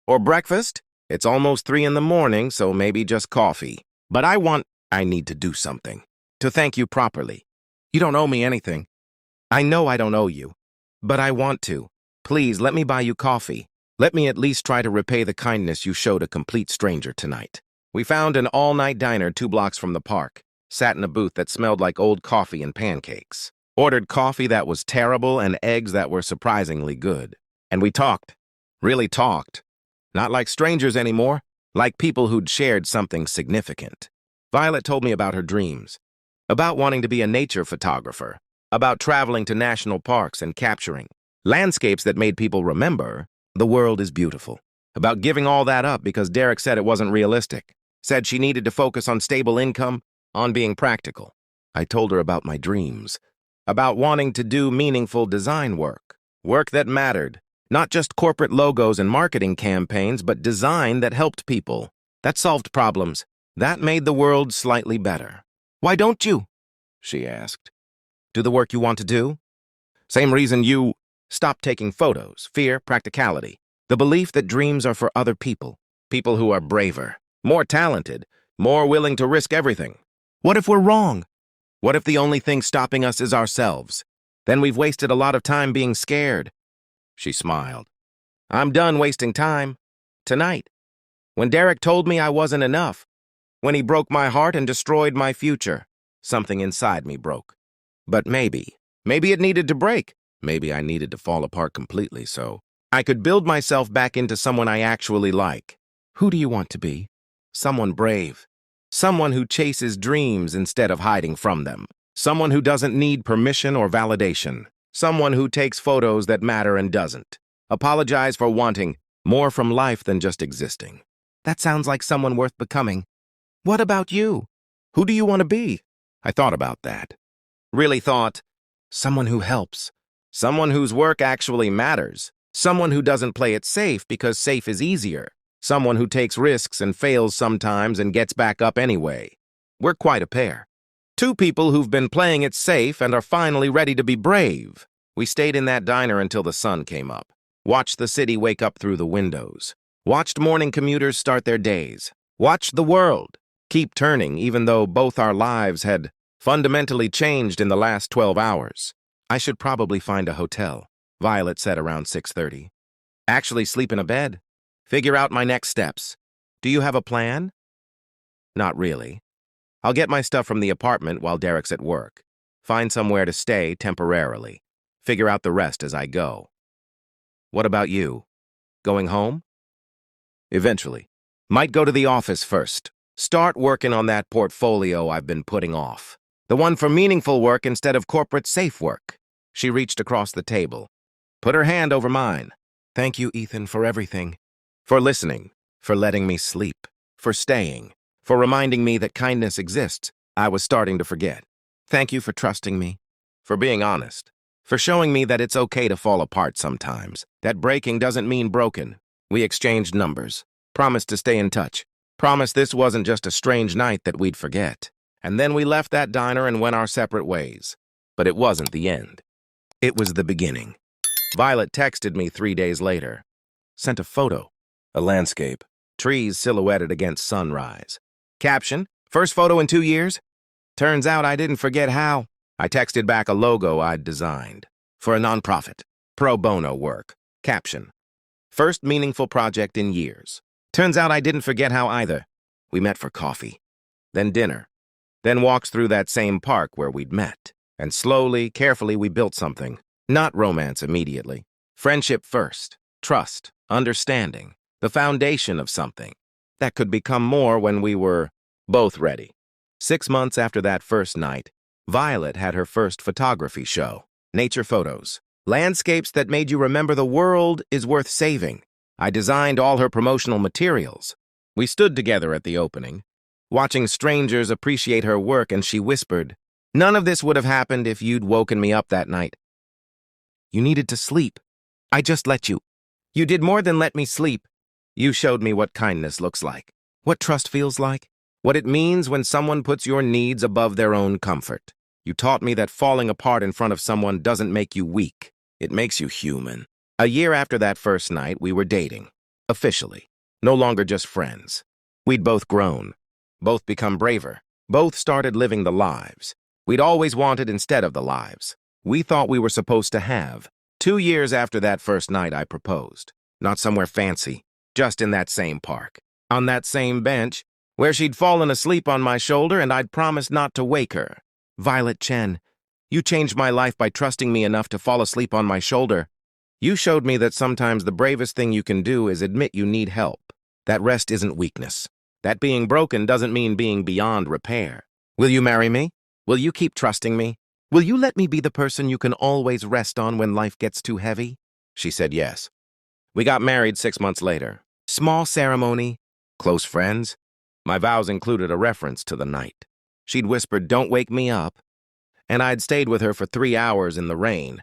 Speaker 1: Or breakfast? It's almost 3 in the morning, so maybe just coffee. But I need to do something. To thank you properly. You don't owe me anything. I know I don't owe you. But I want to. Please, let me buy you coffee. Let me at least try to repay the kindness you showed a complete stranger tonight." We found an all-night diner 2 blocks from the park. Sat in a booth that smelled like old coffee and pancakes. Ordered coffee that was terrible and eggs that were surprisingly good. And we talked. Really talked. Not like strangers anymore, like people who'd shared something significant. Violet told me about her dreams, about wanting to be a nature photographer, about traveling to national parks and capturing landscapes that made people remember the world is beautiful, about giving all that up because Derek said it wasn't realistic, said she needed to focus on stable income, on being practical. I told her about my dreams, about wanting to do meaningful design work, work that mattered, not just corporate logos and marketing campaigns, but design that helped people, that solved problems, that made the world slightly better. "Why don't you?" she asked. "Do the work you want to do?" Same reason you stop taking photos, fear, practicality, the belief that dreams are for other people, people who are braver, more talented, more willing to risk everything. What if we're wrong? What if the only thing stopping us is ourselves? Then we've wasted a lot of time being scared. She smiled. I'm done wasting time. Tonight. When Derek told me I wasn't enough. When he broke my heart and destroyed my future. Something inside me broke. But maybe it needed to break. Maybe I needed to fall apart completely so I could build myself back into someone I actually like. Who do you want to be? Someone brave. Someone who chases dreams instead of hiding from them. Someone who doesn't need permission or validation. Someone who takes photos that matter and doesn't. Apologize for wanting more from life than just existing. That sounds like someone worth becoming. What about you? Who do you want to be? I thought about that. Really thought, someone who helps. Someone whose work actually matters. Someone who doesn't play it safe because safe is easier. Someone who takes risks and fails sometimes and gets back up anyway. We're quite a pair. 2 people who've been playing it safe and are finally ready to be brave. We stayed in that diner until the sun came up. Watched the city wake up through the windows. Watched morning commuters start their days. Watched the world keep turning even though both our lives had fundamentally changed in the last 12 hours. I should probably find a hotel, Violet said around 6:30. Actually sleep in a bed. Figure out my next steps. Do you have a plan? Not really. I'll get my stuff from the apartment while Derek's at work. Find somewhere to stay temporarily. Figure out the rest as I go. What about you? Going home? Eventually. Might go to the office first. Start working on that portfolio I've been putting off. The one for meaningful work instead of corporate safe work. She reached across the table. Put her hand over mine. Thank you, Ethan, for everything. For listening. For letting me sleep. For staying. for reminding me that kindness exists. I was starting to forget. Thank you for trusting me, for being honest, for showing me that it's okay to fall apart sometimes, that breaking doesn't mean broken. We exchanged numbers, promised to stay in touch, promised this wasn't just a strange night that we'd forget. And then we left that diner and went our separate ways. But it wasn't the end. It was the beginning. Violet texted me 3 days later. Sent a photo. A landscape. Trees silhouetted against sunrise. Caption, first photo in 2 years? Turns out I didn't forget how. I texted back a logo I'd designed. For a nonprofit. Pro bono work. Caption, first meaningful project in years. Turns out I didn't forget how either. We met for coffee. Then dinner. Then walks through that same park where we'd met. And slowly, carefully, we built something. Not romance immediately. Friendship first. Trust. Understanding. The foundation of something. That could become more when we were both ready. 6 months after that first night, Violet had her first photography show. Nature photos. Landscapes that made you remember the world is worth saving. I designed all her promotional materials. We stood together at the opening, watching strangers appreciate her work, and she whispered, "None of this would have happened if you'd woken me up that night. You needed to sleep. I just let you. You did more than let me sleep. You showed me what kindness looks like, what trust feels like, what it means when someone puts your needs above their own comfort. You taught me that falling apart in front of someone doesn't make you weak. It makes you human." A year after that first night, we were dating. Officially. No longer just friends. We'd both grown. Both become braver. Both started living the lives we'd always wanted instead of the lives we thought we were supposed to have. 2 years after that first night, I proposed. Not somewhere fancy, just in that same park. On that same bench, where she'd fallen asleep on my shoulder and I'd promised not to wake her. Violet Chen, you changed my life by trusting me enough to fall asleep on my shoulder. You showed me that sometimes the bravest thing you can do is admit you need help. That rest isn't weakness. That being broken doesn't mean being beyond repair. Will you marry me? Will you keep trusting me? Will you let me be the person you can always rest on when life gets too heavy? She said yes. We got married 6 months later. Small ceremony, close friends. My vows included a reference to the night. She'd whispered, "Don't wake me up." And I'd stayed with her for 3 hours in the rain.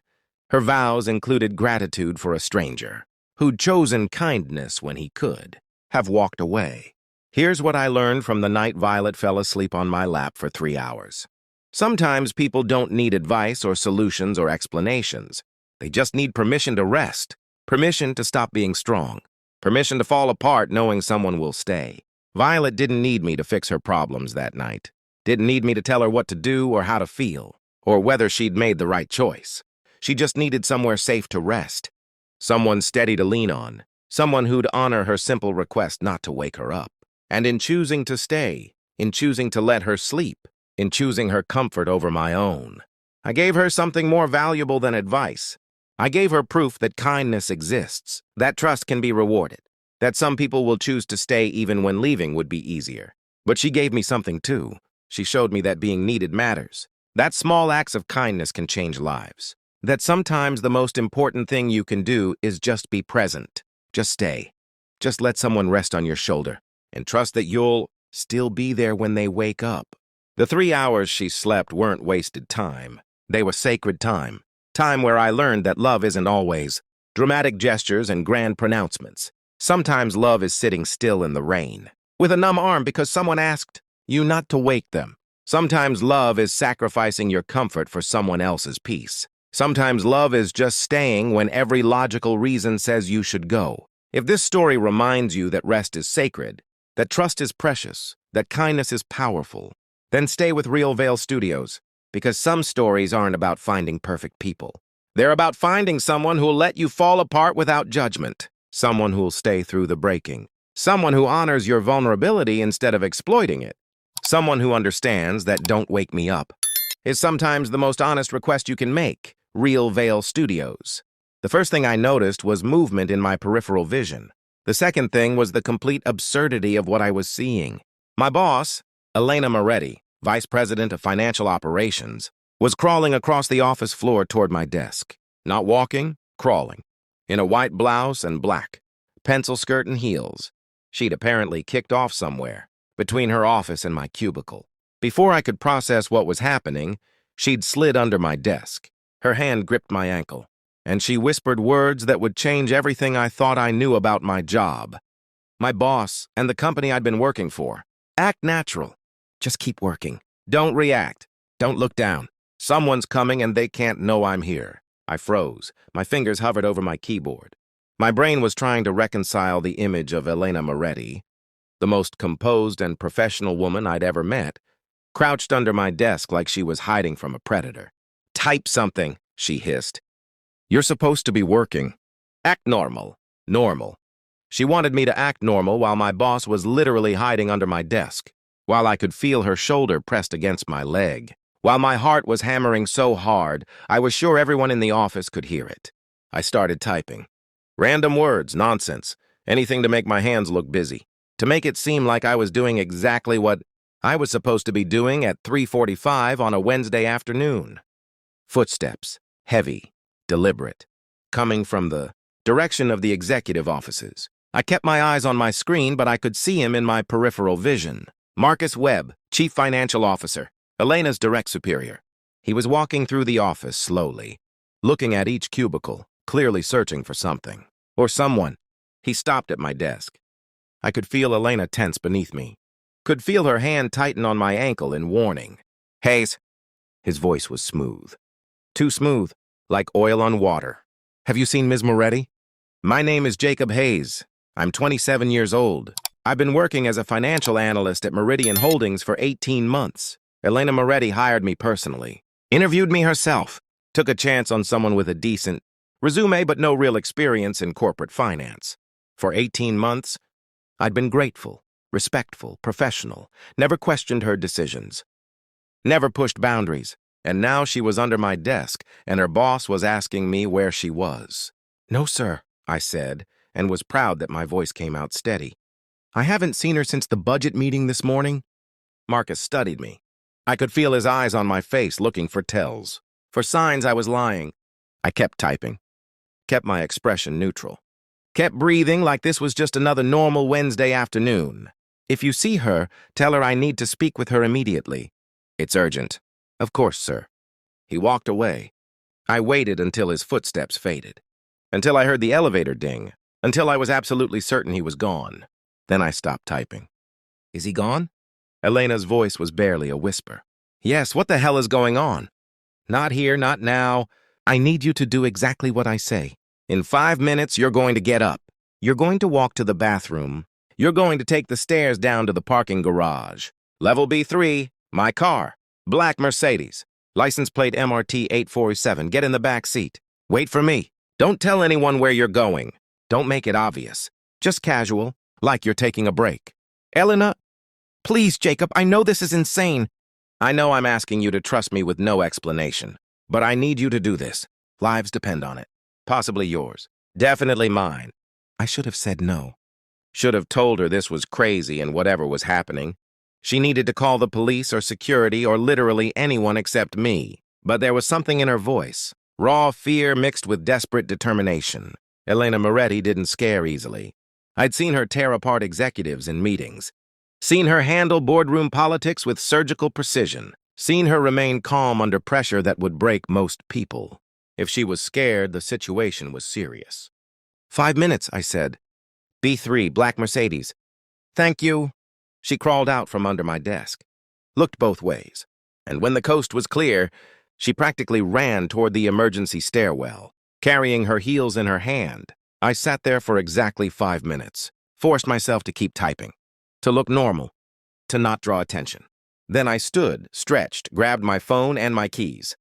Speaker 1: Her vows included gratitude for a stranger who'd chosen kindness when he could have walked away. Here's what I learned from the night Violet fell asleep on my lap for 3 hours. Sometimes people don't need advice or solutions or explanations. They just need permission to rest, permission to stop being strong, permission to fall apart knowing someone will stay. Violet didn't need me to fix her problems that night. Didn't need me to tell her what to do or how to feel, or whether she'd made the right choice. She just needed somewhere safe to rest, someone steady to lean on, someone who'd honor her simple request not to wake her up. And in choosing to stay, in choosing to let her sleep, in choosing her comfort over my own, I gave her something more valuable than advice. I gave her proof that kindness exists, that trust can be rewarded, that some people will choose to stay even when leaving would be easier. But she gave me something too. She showed me that being needed matters, that small acts of kindness can change lives, that sometimes the most important thing you can do is just be present. Just stay. Just let someone rest on your shoulder and trust that you'll still be there when they wake up. The 3 hours she slept weren't wasted time. They were sacred time. Time where I learned that love isn't always dramatic gestures and grand pronouncements. Sometimes love is sitting still in the rain with a numb arm because someone asked you not to wake them. Sometimes love is sacrificing your comfort for someone else's peace. Sometimes love is just staying when every logical reason says you should go. If this story reminds you that rest is sacred, that trust is precious, that kindness is powerful, then stay with Real Veil Studios, because some stories aren't about finding perfect people. They're about finding someone who'll let you fall apart without judgment, someone who'll stay through the breaking, someone who honors your vulnerability instead of exploiting it, someone who understands that "don't wake me up" is sometimes the most honest request you can make. Real Veil Studios. The first thing I noticed was movement in my peripheral vision. The second thing was the complete absurdity of what I was seeing. My boss, Elena Moretti, Vice President of Financial Operations, was crawling across the office floor toward my desk. Not walking, crawling. In a white blouse and black, pencil skirt and heels. She'd apparently kicked off somewhere. between her office and my cubicle. Before I could process what was happening, she'd slid under my desk. Her hand gripped my ankle, and she whispered words that would change everything I thought I knew about my job, my boss, and the company I'd been working for. Act natural. Just keep working. Don't react. Don't look down. Someone's coming and they can't know I'm here. I froze. My fingers hovered over my keyboard. My brain was trying to reconcile the image of Elena Moretti, the most composed and professional woman I'd ever met, crouched under my desk like she was hiding from a predator. "Type something," she hissed. "You're supposed to be working. Act normal." Normal. She wanted me to act normal while my boss was literally hiding under my desk, while I could feel her shoulder pressed against my leg, while my heart was hammering so hard I was sure everyone in the office could hear it. I started typing. Random words, nonsense, anything to make my hands look busy, to make it seem like I was doing exactly what I was supposed to be doing at 3:45 on a Wednesday afternoon. Footsteps, heavy, deliberate, coming from the direction of the executive offices. I kept my eyes on my screen, but I could see him in my peripheral vision. Marcus Webb, Chief Financial Officer, Elena's direct superior. He was walking through the office slowly, looking at each cubicle, clearly searching for something, or someone. He stopped at my desk. I could feel Elena tense beneath me, could feel her hand tighten on my ankle in warning. "Hayes." His voice was smooth. Too smooth, like oil on water. "Have you seen Ms. Moretti?" "My name is Jacob Hayes. I'm 27 years old. I've been working as a financial analyst at Meridian Holdings for 18 months. Elena Moretti hired me personally, interviewed me herself, took a chance on someone with a decent resume but no real experience in corporate finance. For 18 months, I'd been grateful, respectful, professional, never questioned her decisions, never pushed boundaries, and now she was under my desk, and her boss was asking me where she was. "No, sir," I said, and was proud that my voice came out steady. "I haven't seen her since the budget meeting this morning." Marcus studied me. I could feel his eyes on my face looking for tells, for signs I was lying. I kept typing, kept my expression neutral, kept breathing like this was just another normal Wednesday afternoon. "If you see her, tell her I need to speak with her immediately. It's urgent." "Of course, sir." He walked away. I waited until his footsteps faded, until I heard the elevator ding, until I was absolutely certain he was gone. Then I stopped typing. "Is he gone?" Elena's voice was barely a whisper. "Yes, what the hell is going on?" "Not here, not now. I need you to do exactly what I say. In 5 minutes, you're going to get up. You're going to walk to the bathroom. You're going to take the stairs down to the parking garage. Level B3, my car. Black Mercedes. License plate MRT 847. Get in the back seat. Wait for me. Don't tell anyone where you're going. Don't make it obvious. Just casual, like you're taking a break." "Elena, please, Jacob, I know this is insane." "I know I'm asking you to trust me with no explanation, but I need you to do this. Lives depend on it. Possibly yours. Definitely mine." I should have said no. Should have told her this was crazy and whatever was happening. She needed to call the police or security or literally anyone except me. But there was something in her voice, raw fear mixed with desperate determination. Elena Moretti didn't scare easily. I'd seen her tear apart executives in meetings, seen her handle boardroom politics with surgical precision, seen her remain calm under pressure that would break most people. If she was scared, the situation was serious. 5 minutes, I said. B3, Black Mercedes. Thank you. She crawled out from under my desk, looked both ways, and when the coast was clear, she practically ran toward the emergency stairwell, carrying her heels in her hand. I sat there for exactly 5 minutes, forced myself to keep typing, to look normal, to not draw attention. Then I stood, stretched, grabbed my phone and my keys,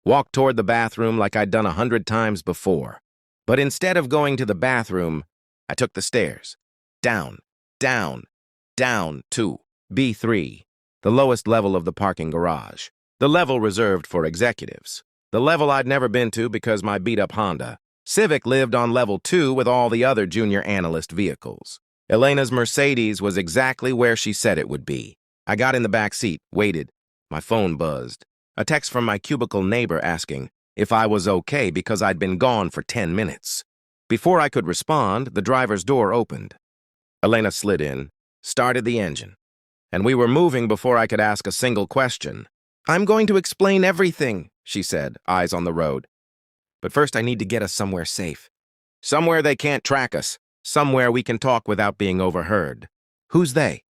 Speaker 1: walked toward the bathroom like I'd done 100 times before. But instead of going to the bathroom, I took the stairs, down, down, down to B3, the lowest level of the parking garage, the level reserved for executives, the level I'd never been to because my beat-up Honda Civic lived on level 2 with all the other junior analyst vehicles. Elena's Mercedes was exactly where she said it would be. I got in the back seat, waited. My phone buzzed. A text from my cubicle neighbor asking if I was okay because I'd been gone for 10 minutes. Before I could respond, the driver's door opened. Elena slid in, started the engine. and we were moving before I could ask a single question. "I'm going to explain everything," she said, eyes on the road. "But first I need to get us somewhere safe. Somewhere they can't track us. Somewhere we can talk without being overheard." "Who's they?"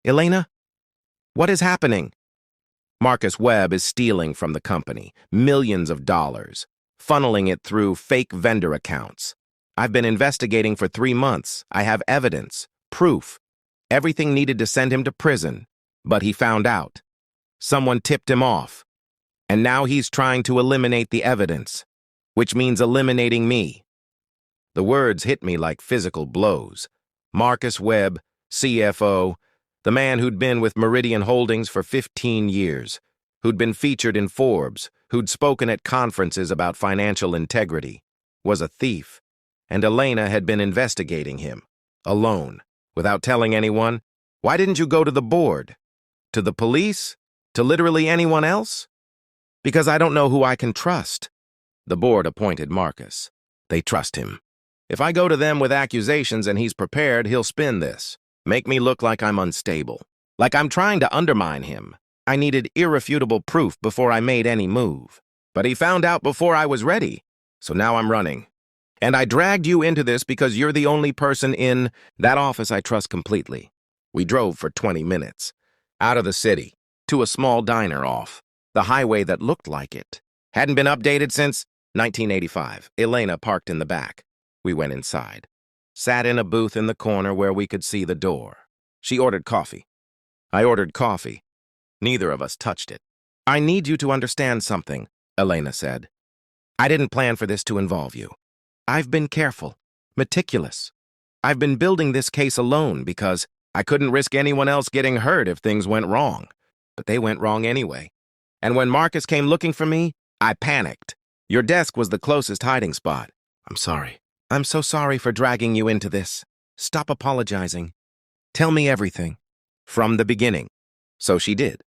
Speaker 1: "Elena? What is happening?" "Marcus Webb is stealing from the company, millions of dollars, funneling it through fake vendor accounts. I've been investigating for 3 months. I have evidence, proof, everything needed to send him to prison, but he found out. Someone tipped him off, and now he's trying to eliminate the evidence, which means eliminating me." The words hit me like physical blows. Marcus Webb, CFO, the man who'd been with Meridian Holdings for 15 years, who'd been featured in Forbes, who'd spoken at conferences about financial integrity, was a thief, and Elena had been investigating him, alone, without telling anyone. "Why didn't you go to the board? To the police? To literally anyone else?" "Because I don't know who I can trust." The board appointed Marcus. They trust him. If I go to them with accusations and he's prepared, he'll spin this, make me look like I'm unstable, like I'm trying to undermine him. I needed irrefutable proof before I made any move. But he found out before I was ready, so now I'm running. And I dragged you into this because you're the only person in that office I trust completely. We drove for 20 minutes, out of the city, to a small diner off the highway that looked like it. Hadn't been updated since 1985. Elena parked in the back. We went inside, sat in a booth in the corner where we could see the door. She ordered coffee. I ordered coffee. Neither of us touched it. "I need you to understand something," Elena said. "I didn't plan for this to involve you. I've been careful, meticulous. I've been building this case alone because I couldn't risk anyone else getting hurt if things went wrong. But they went wrong anyway. And when Marcus came looking for me, I panicked. Your desk was the closest hiding spot. I'm sorry. I'm so sorry for dragging you into this. Stop apologizing. Tell me everything. From the beginning." So she did.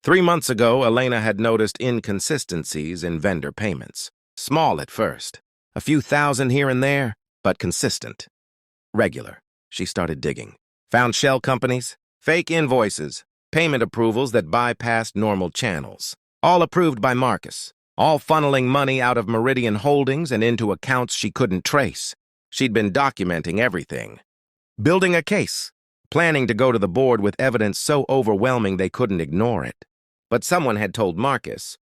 Speaker 1: 3 months ago, Elena had noticed inconsistencies in vendor payments. Small at first. A few thousand here and there, but consistent. Regular. She started digging. Found shell companies, fake invoices, payment approvals that bypassed normal channels. All approved by Marcus. All funneling money out of Meridian Holdings and into accounts she couldn't trace. She'd been documenting everything. Building a case. Planning to go to the board with evidence so overwhelming they couldn't ignore it. But someone had told Marcus.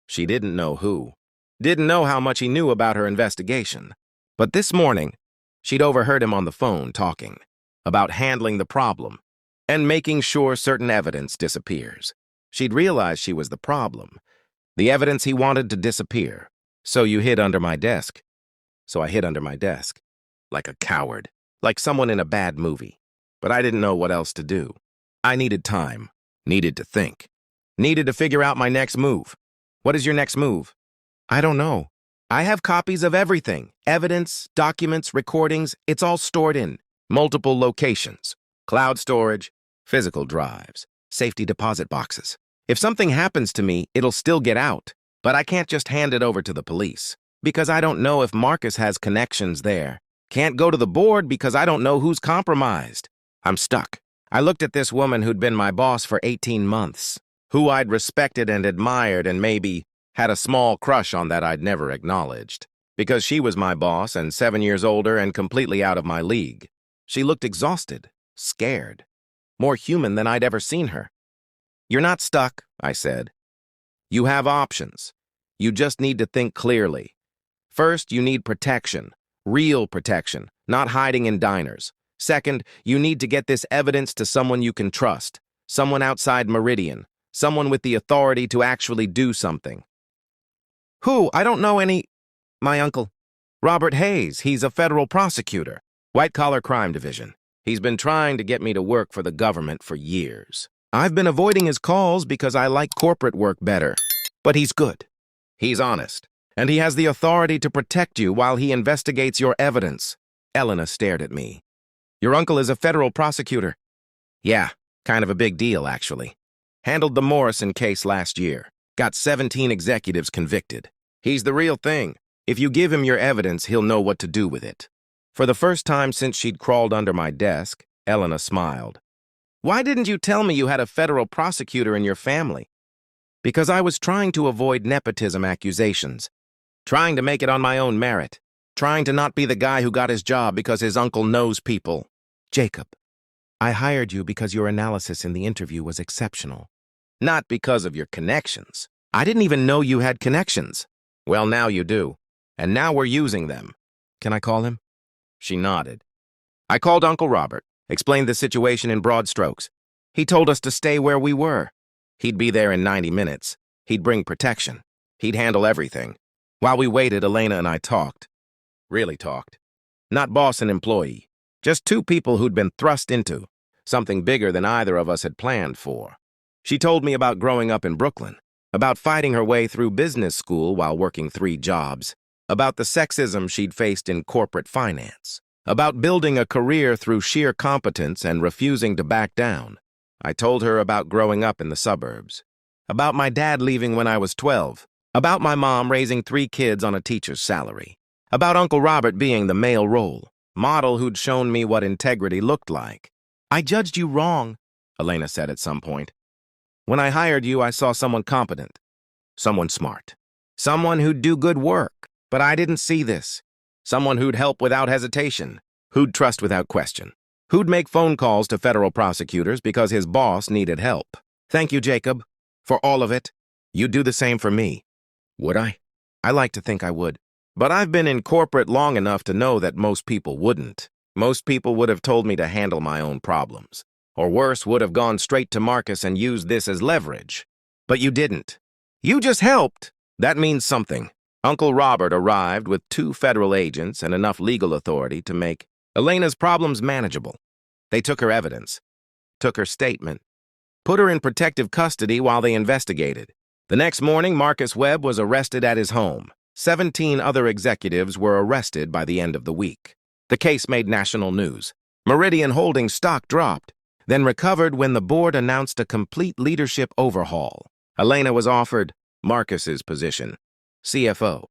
Speaker 1: She didn't know who. Didn't know how much he knew about her investigation. But this morning, she'd overheard him on the phone talking about handling the problem and making sure certain evidence disappears. She'd realized she was the problem. The evidence he wanted to disappear. "So you hid under my desk." So I hid under my desk. Like a coward. Like someone in a bad movie. But I didn't know what else to do. I needed time. Needed to think. Needed to figure out my next move. "What is your next move?" "I don't know. I have copies of everything. Evidence, documents, recordings. It's all stored in multiple locations. Cloud storage, physical drives, safety deposit boxes. If something happens to me, it'll still get out. But I can't just hand it over to the police, because I don't know if Marcus has connections there. Can't go to the board because I don't know who's compromised. I'm stuck. I looked at this woman who'd been my boss for 18 months, who I'd respected and admired and maybe had a small crush on that I'd never acknowledged, because she was my boss and 7 years older and completely out of my league. She looked exhausted, scared, more human than I'd ever seen her. "You're not stuck," I said. "You have options. You just need to think clearly. First, you need protection, real protection, not hiding in diners. Second, you need to get this evidence to someone you can trust, someone outside Meridian, someone with the authority to actually do something." "Who? I don't know any—" "My uncle. Robert Hayes. He's a federal prosecutor. White-collar crime division. He's been trying to get me to work for the government for years. I've been avoiding his calls because I like corporate work better. But he's good. He's honest. And he has the authority to protect you while he investigates your evidence." Elena stared at me. "Your uncle is a federal prosecutor." "Yeah, kind of a big deal, actually. Handled the Morrison case last year. Got 17 executives convicted. He's the real thing. If you give him your evidence, he'll know what to do with it." For the first time since she'd crawled under my desk, Elena smiled. Why didn't you tell me you had a federal prosecutor in your family? Because I was trying to avoid nepotism accusations, trying to make it on my own merit, trying to not be the guy who got his job because his uncle knows people. Jacob, I hired you because your analysis in the interview was exceptional. Not because of your connections. I didn't even know you had connections. Well, now you do. And now we're using them. Can I call him? She nodded. I called Uncle Robert, explained the situation in broad strokes. He told us to stay where we were. He'd be there in 90 minutes. He'd bring protection. He'd handle everything. While we waited, Elena and I talked. Really talked. Not boss and employee. Just two people who'd been thrust into something bigger than either of us had planned for. She told me about growing up in Brooklyn, about fighting her way through business school while working 3 jobs, about the sexism she'd faced in corporate finance, about building a career through sheer competence and refusing to back down. I told her about growing up in the suburbs, about my dad leaving when I was 12, about my mom raising 3 kids on a teacher's salary, about Uncle Robert being the male role model who'd shown me what integrity looked like. I judged you wrong, Elena said at some point. When I hired you, I saw someone competent, someone smart, someone who'd do good work, but I didn't see this. Someone who'd help without hesitation, who'd trust without question, who'd make phone calls to federal prosecutors because his boss needed help. Thank you, Jacob, for all of it. You'd do the same for me. Would I? I like to think I would. But I've been in corporate long enough to know that most people wouldn't. Most people would have told me to handle my own problems. Or worse, would have gone straight to Marcus and used this as leverage. But you didn't. You just helped. That means something. Uncle Robert arrived with 2 federal agents and enough legal authority to make Elena's problems manageable. They took her evidence, took her statement, put her in protective custody while they investigated. The next morning, Marcus Webb was arrested at his home. 17 other executives were arrested by the end of the week. The case made national news. Meridian Holdings stock dropped, then recovered when the board announced a complete leadership overhaul. Elena was offered Marcus's position, CFO.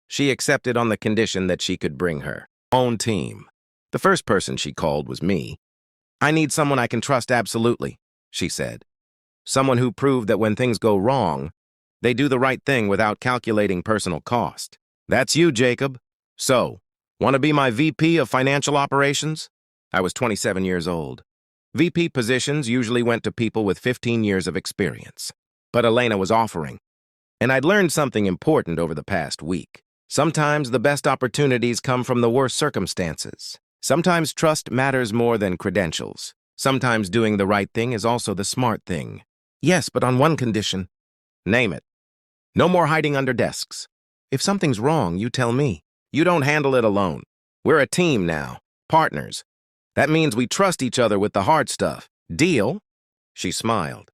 Speaker 1: She accepted on the condition that she could bring her own team. The first person she called was me. I need someone I can trust absolutely, she said. Someone who proved that when things go wrong, they do the right thing without calculating personal cost. That's you, Jacob. So, want to be my VP of Financial Operations? I was 27 years old. VP positions usually went to people with 15 years of experience. But Elena was offering. And I'd learned something important over the past week. Sometimes the best opportunities come from the worst circumstances. Sometimes trust matters more than credentials. Sometimes doing the right thing is also the smart thing. Yes, but on one condition. Name it. No more hiding under desks. If something's wrong, you tell me. You don't handle it alone. We're a team now, partners. That means we trust each other with the hard stuff. Deal? She smiled,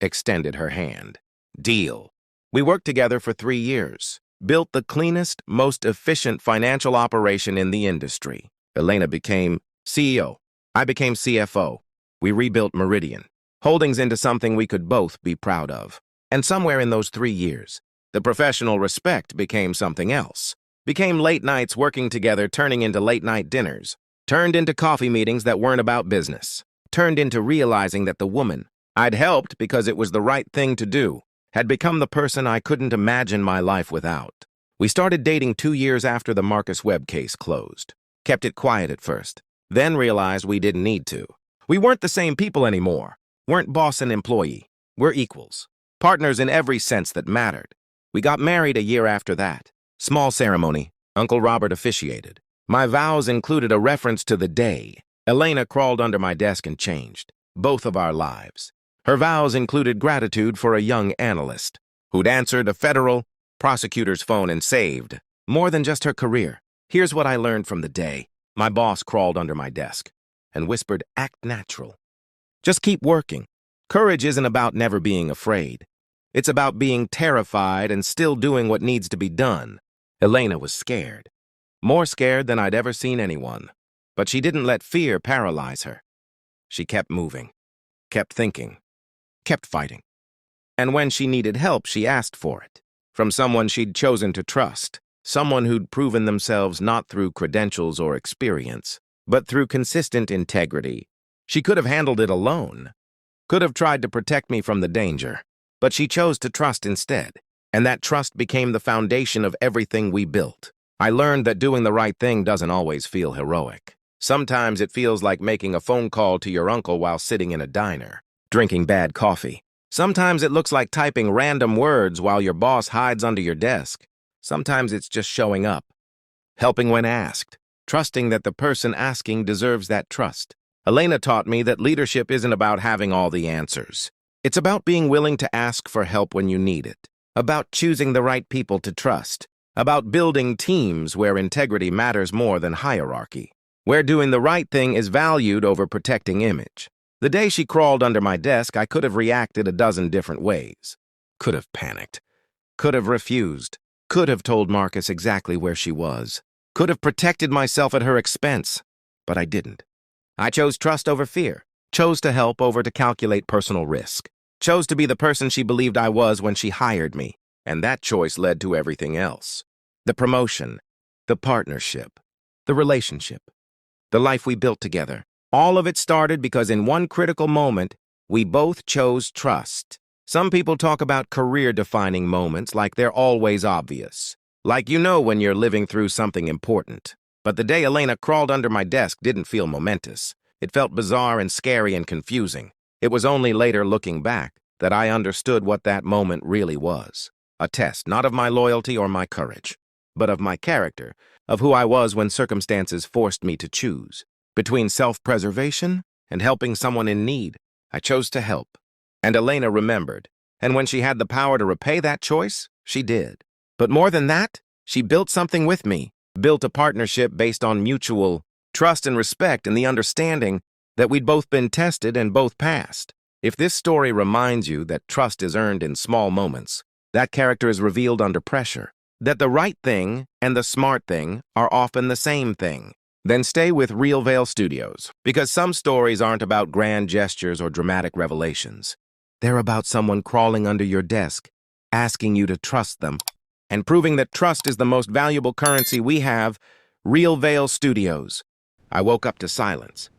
Speaker 1: extended her hand. Deal. We worked together for 3 years, built the cleanest, most efficient financial operation in the industry. Elena became CEO. I became CFO. We rebuilt Meridian Holdings into something we could both be proud of. And somewhere in those 3 years, the professional respect became something else. Became late nights working together turning into late-night dinners. Turned into coffee meetings that weren't about business. Turned into realizing that the woman I'd helped because it was the right thing to do had become the person I couldn't imagine my life without. We started dating 2 years after the Marcus Webb case closed. Kept it quiet at first. Then realized we didn't need to. We weren't the same people anymore. Weren't boss and employee. We're equals. Partners in every sense that mattered. We got married a year after that. Small ceremony. Uncle Robert officiated. My vows included a reference to the day. Elena crawled under my desk and changed both of our lives. Her vows included gratitude for a young analyst who'd answered a federal prosecutor's phone and saved more than just her career. Here's what I learned from the day. My boss crawled under my desk and whispered, "Act natural. Just keep working. Courage isn't about never being afraid. It's about being terrified and still doing what needs to be done." Elena was scared. More scared than I'd ever seen anyone. But she didn't let fear paralyze her. She kept moving, kept thinking, kept fighting. And when she needed help, she asked for it. From someone she'd chosen to trust. Someone who'd proven themselves not through credentials or experience, but through consistent integrity She could have handled it alone, could have tried to protect me from the danger, but she chose to trust instead, and that trust became the foundation of everything we built. I learned that doing the right thing doesn't always feel heroic. Sometimes it feels like making a phone call to your uncle while sitting in a diner, drinking bad coffee. Sometimes it looks like typing random words while your boss hides under your desk. Sometimes it's just showing up, helping when asked, trusting that the person asking deserves that trust. Elena taught me that leadership isn't about having all the answers. It's about being willing to ask for help when you need it, about choosing the right people to trust, about building teams where integrity matters more than hierarchy, where doing the right thing is valued over protecting image. The day she crawled under my desk, I could have reacted a dozen different ways. Could have panicked. Could have refused. Could have told Marcus exactly where she was. Could have protected myself at her expense. But I didn't. I chose trust over fear. Chose to help over to calculate personal risk. Chose to be the person she believed I was when she hired me. And that choice led to everything else. The promotion. The partnership. The relationship. The life we built together. All of it started because in one critical moment, we both chose trust. Some people talk about career-defining moments like they're always obvious. Like you know when you're living through something important. But the day Elena crawled under my desk didn't feel momentous. It felt bizarre and scary and confusing. It was only later, looking back, that I understood what that moment really was. A test, not of my loyalty or my courage, but of my character, of who I was when circumstances forced me to choose. Between self-preservation and helping someone in need, I chose to help. And Elena remembered. And when she had the power to repay that choice, she did. But more than that, she built something with me, built a partnership based on mutual trust and respect and the understanding that we'd both been tested and both passed. If this story reminds you that trust is earned in small moments, that character is revealed under pressure, that the right thing and the smart thing are often the same thing, then stay with Real Veil Studios, because some stories aren't about grand gestures or dramatic revelations. They're about someone crawling under your desk, asking you to trust them, and proving that trust is the most valuable currency we have. Real Veil Studios. I woke up to silence.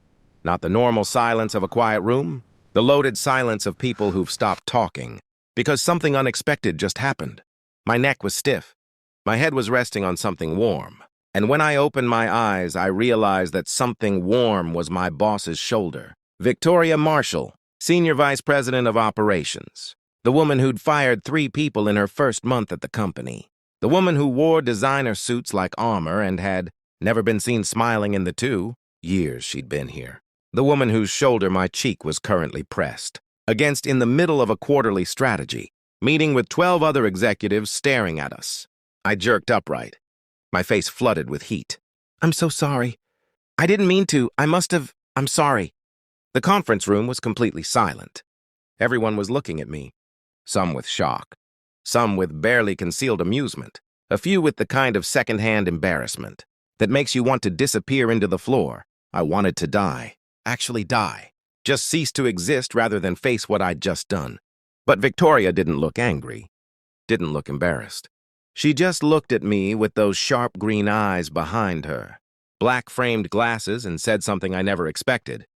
Speaker 1: Not the normal silence of a quiet room, the loaded silence of people who've stopped talking, because something unexpected just happened. My neck was stiff. My head was resting on something warm. And when I opened my eyes, I realized that something warm was my boss's shoulder. Victoria Marshall, Senior Vice President of Operations. The woman who'd fired 3 people in her first month at the company. The woman who wore designer suits like armor and had never been seen smiling in the 2 years she'd been here. The woman whose shoulder my cheek was currently pressed against in the middle of a quarterly strategy, meeting with 12 other executives staring at us. I jerked upright, my face flooded with heat. "I'm so sorry. I didn't mean to. I'm sorry." The conference room was completely silent. Everyone was looking at me, some with shock, some with barely concealed amusement, a few with the kind of second-hand embarrassment that makes you want to disappear into the floor. I wanted to die, actually die, just cease to exist rather than face what I'd just done. But Victoria didn't look angry, didn't look embarrassed. She just looked at me with those sharp green eyes behind her, black-framed glasses, and said something I never expected.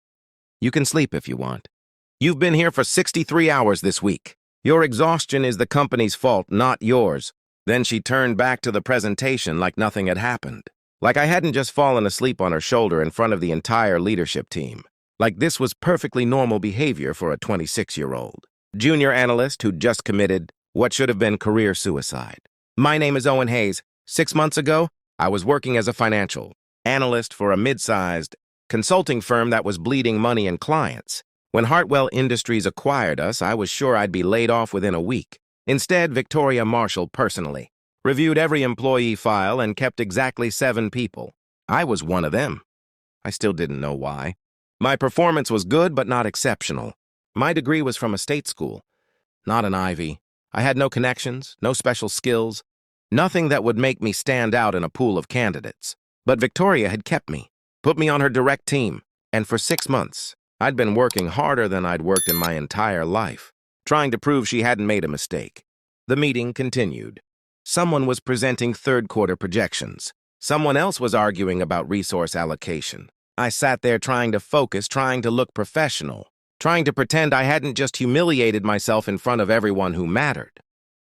Speaker 1: "You can sleep if you want. You've been here for 63 hours this week. Your exhaustion is the company's fault, not yours." Then she turned back to the presentation like nothing had happened. Like I hadn't just fallen asleep on her shoulder in front of the entire leadership team. Like this was perfectly normal behavior for a 26-year-old junior analyst who'd just committed what should have been career suicide. "My name is Owen Hayes. 6 months ago, I was working as a financial analyst for a mid-sized consulting firm that was bleeding money and clients. When Hartwell Industries acquired us, I was sure I'd be laid off within a week. Instead, Victoria Marshall personally reviewed every employee file and kept exactly 7 people. I was one of them. I still didn't know why. My performance was good but not exceptional. My degree was from a state school, not an Ivy. I had no connections, no special skills, nothing that would make me stand out in a pool of candidates. But Victoria had kept me, put me on her direct team, and for 6 months, I'd been working harder than I'd worked in my entire life, trying to prove she hadn't made a mistake. The meeting continued. Someone was presenting third-quarter projections. Someone else was arguing about resource allocation. I sat there trying to focus, trying to look professional, trying to pretend I hadn't just humiliated myself in front of everyone who mattered.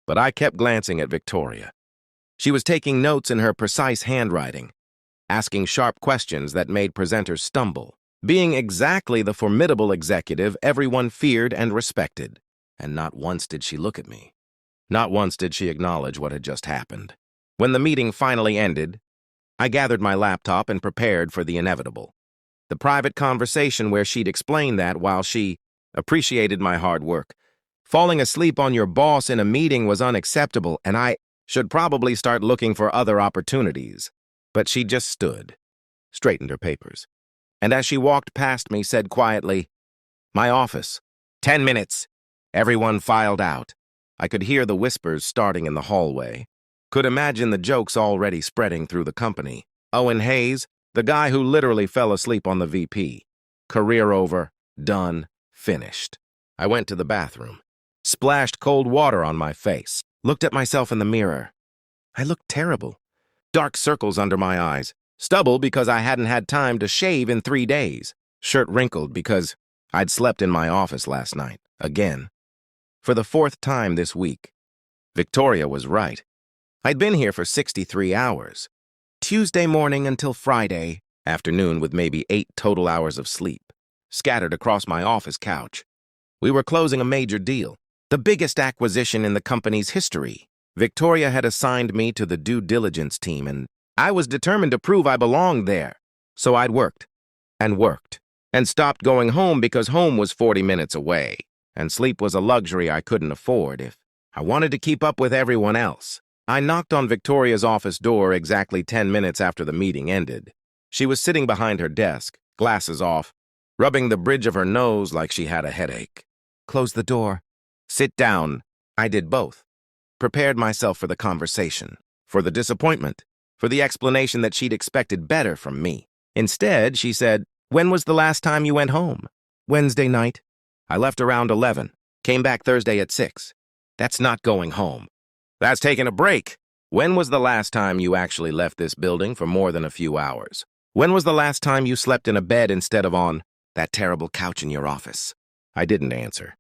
Speaker 1: But I kept glancing at Victoria. She was taking notes in her precise handwriting, asking sharp questions that made presenters stumble, being exactly the formidable executive everyone feared and respected. And not once did she look at me. Not once did she acknowledge what had just happened. When the meeting finally ended, I gathered my laptop and prepared for the inevitable. The private conversation where she'd explain that while she appreciated my hard work. Falling asleep on your boss in a meeting was unacceptable, and I should probably start looking for other opportunities. But she just stood, straightened her papers, and as she walked past me, said quietly, "My office. 10 minutes." Everyone filed out. I could hear the whispers starting in the hallway. Could imagine the jokes already spreading through the company. Owen Hayes, the guy who literally fell asleep on the VP. Career over, done, finished. I went to the bathroom, splashed cold water on my face, looked at myself in the mirror. I looked terrible. Dark circles under my eyes, stubble because I hadn't had time to shave in 3 days, shirt wrinkled because I'd slept in my office last night, again. For the 4th time this week. Victoria was right. I'd been here for 63 hours. Tuesday morning until Friday afternoon with maybe 8 total hours of sleep, scattered across my office couch. We were closing a major deal, the biggest acquisition in the company's history. Victoria had assigned me to the due diligence team, and I was determined to prove I belonged there. So I'd worked, and stopped going home because home was 40 minutes away, and sleep was a luxury I couldn't afford if I wanted to keep up with everyone else. I knocked on Victoria's office door exactly 10 minutes after the meeting ended. She was sitting behind her desk, glasses off, rubbing the bridge of her nose like she had a headache. "Close the door. Sit down." I did both. Prepared myself for the conversation, for the disappointment, for the explanation that she'd expected better from me. Instead, she said, "When was the last time you went home?" "Wednesday night. I left around 11. Came back Thursday at 6. That's not going home. That's taking a break. When was the last time you actually left this building for more than a few hours? When was the last time you slept in a bed instead of on that terrible couch in your office?" I didn't answer,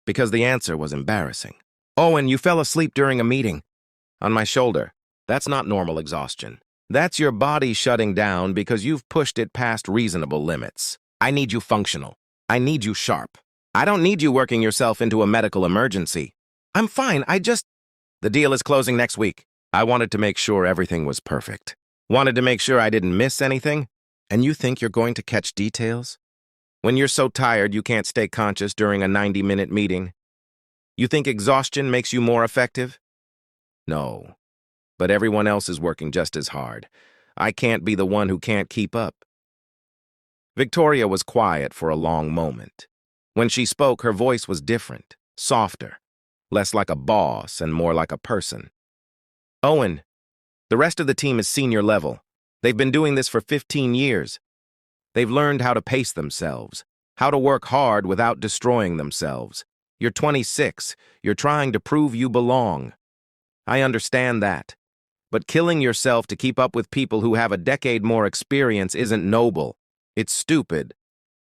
Speaker 1: because the answer was embarrassing. "Owen, you fell asleep during a meeting." On my shoulder. That's not normal exhaustion. That's your body shutting down because you've pushed it past reasonable limits. I need you functional. I need you sharp. I don't need you working yourself into a medical emergency. I'm fine, The deal is closing next week. I wanted to make sure everything was perfect. Wanted to make sure I didn't miss anything. And you think you're going to catch details? When you're so tired you can't stay conscious during a 90-minute meeting? You think exhaustion makes you more effective? No. But everyone else is working just as hard. I can't be the one who can't keep up. Victoria was quiet for a long moment. When she spoke, her voice was different, softer, less like a boss and more like a person. "Owen, the rest of the team is senior level. They've been doing this for 15 years. They've learned how to pace themselves, how to work hard without destroying themselves. You're 26. You're trying to prove you belong. I understand that. But killing yourself to keep up with people who have a decade more experience isn't noble. It's stupid."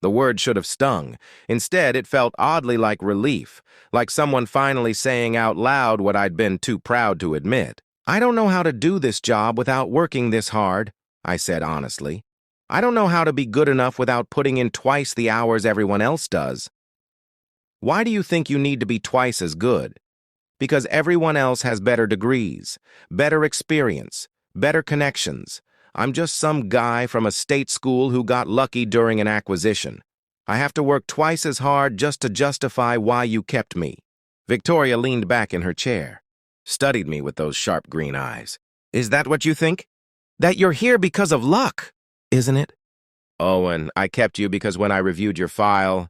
Speaker 1: The word should have stung. Instead, it felt oddly like relief, like someone finally saying out loud what I'd been too proud to admit. "I don't know how to do this job without working this hard," I said honestly. "I don't know how to be good enough without putting in twice the hours everyone else does." "Why do you think you need to be twice as good?" "Because everyone else has better degrees, better experience, better connections. I'm just some guy from a state school who got lucky during an acquisition. I have to work twice as hard just to justify why you kept me." Victoria leaned back in her chair, studied me with those sharp green eyes. "Is that what you think? That you're here because of luck, isn't it?" "Owen, I kept you because when I reviewed your file,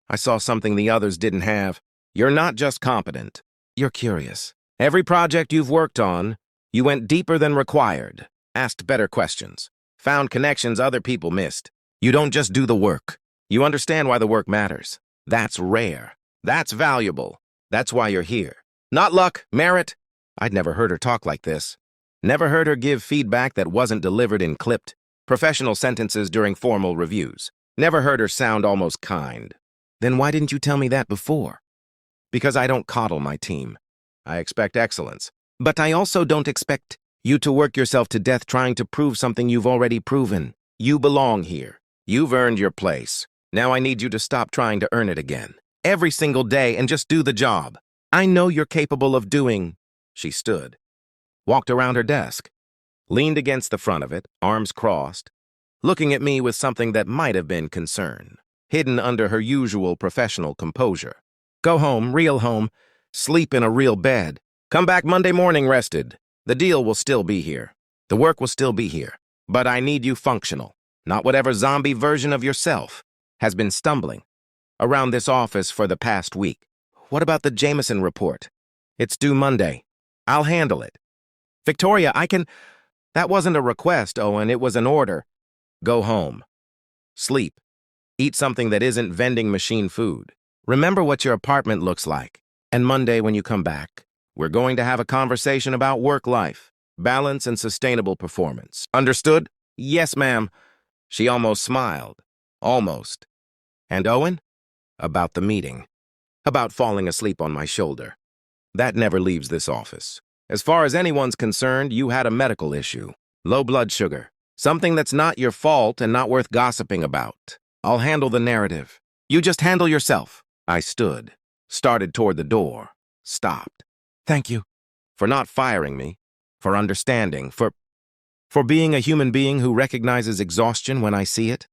Speaker 1: I saw something the others didn't have. You're not just competent. You're curious. Every project you've worked on, you went deeper than required. Asked better questions, found connections other people missed. You don't just do the work. You understand why the work matters. That's rare. That's valuable. That's why you're here. Not luck, merit." I'd never heard her talk like this. Never heard her give feedback that wasn't delivered in clipped, Professional sentences during formal reviews. Never heard her sound almost kind. Then why didn't you tell me that before? Because I don't coddle my team. I expect excellence. But I also don't expect you to work yourself to death trying to prove something you've already proven. You belong here. You've earned your place. Now I need you to stop trying to earn it again. Every single day and just do the job. I know you're capable of doing. She stood, walked around her desk, leaned against the front of it, arms crossed, looking at me with something that might have been concern, hidden under her usual professional composure. Go home, real home, sleep in a real bed. Come back Monday morning rested. The deal will still be here. The work will still be here. But I need you functional, not whatever zombie version of yourself has been stumbling around this office for the past week. What about the Jameson report? It's due Monday. I'll handle it. Victoria, I can... That wasn't a request, Owen. It was an order. Go home. Sleep. Eat something that isn't vending machine food. Remember what your apartment looks like. And Monday, when you come back, we're going to have a conversation about work-life, balance, and sustainable performance. Understood? Yes, ma'am. She almost smiled. Almost. And Owen? About the meeting. About falling asleep on my shoulder. That never leaves this office. As far as anyone's concerned, you had a medical issue. Low blood sugar. Something that's not your fault and not worth gossiping about. I'll handle the narrative. You just handle yourself. I stood, started toward the door, stopped. Thank you. For not firing me, for understanding, for being a human being who recognizes exhaustion when I see it.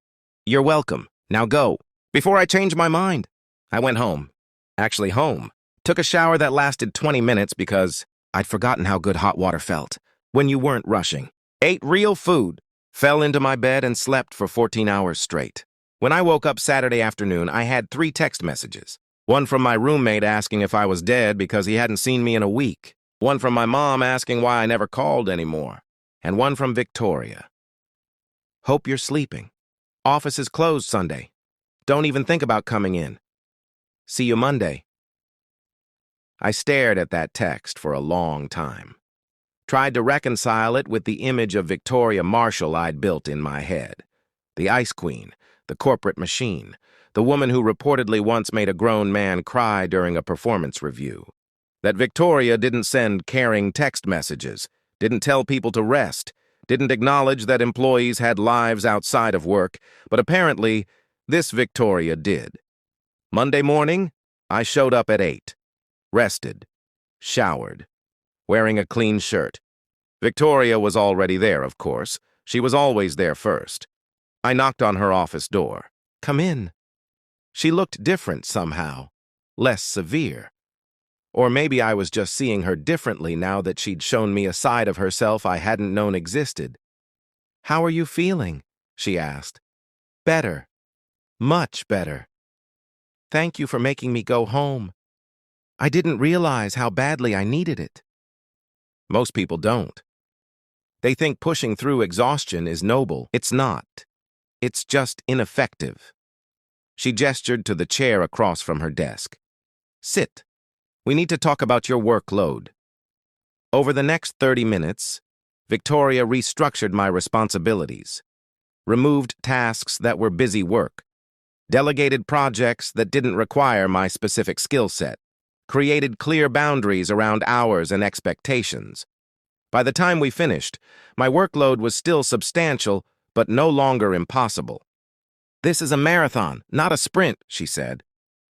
Speaker 1: You're welcome. Now go. Before I change my mind. I went home. Actually home. Took a shower that lasted 20 minutes because I'd forgotten how good hot water felt when you weren't rushing. Ate real food. Fell into my bed and slept for 14 hours straight. When I woke up Saturday afternoon, I had 3 text messages. One from my roommate asking if I was dead because he hadn't seen me in a week. One from my mom asking why I never called anymore. And one from Victoria. Hope you're sleeping. Office is closed Sunday. Don't even think about coming in. See you Monday. I stared at that text for a long time. Tried to reconcile it with the image of Victoria Marshall I'd built in my head. The Ice Queen, the corporate machine, the woman who reportedly once made a grown man cry during a performance review. That Victoria didn't send caring text messages, didn't tell people to rest, didn't acknowledge that employees had lives outside of work, but apparently this Victoria did. Monday morning, I showed up at 8. Rested. Showered. Wearing a clean shirt. Victoria was already there, of course. She was always there first. I knocked on her office door. Come in. She looked different somehow. Less severe. Or maybe I was just seeing her differently now that she'd shown me a side of herself I hadn't known existed. How are you feeling? She asked. Better. Much better. Thank you for making me go home. I didn't realize how badly I needed it. Most people don't. They think pushing through exhaustion is noble. It's not. It's just ineffective. She gestured to the chair across from her desk. Sit. We need to talk about your workload. Over the next 30 minutes, Victoria restructured my responsibilities, removed tasks that were busy work, delegated projects that didn't require my specific skill set, created clear boundaries around hours and expectations. By the time we finished, my workload was still substantial, but no longer impossible. This is a marathon, not a sprint, she said.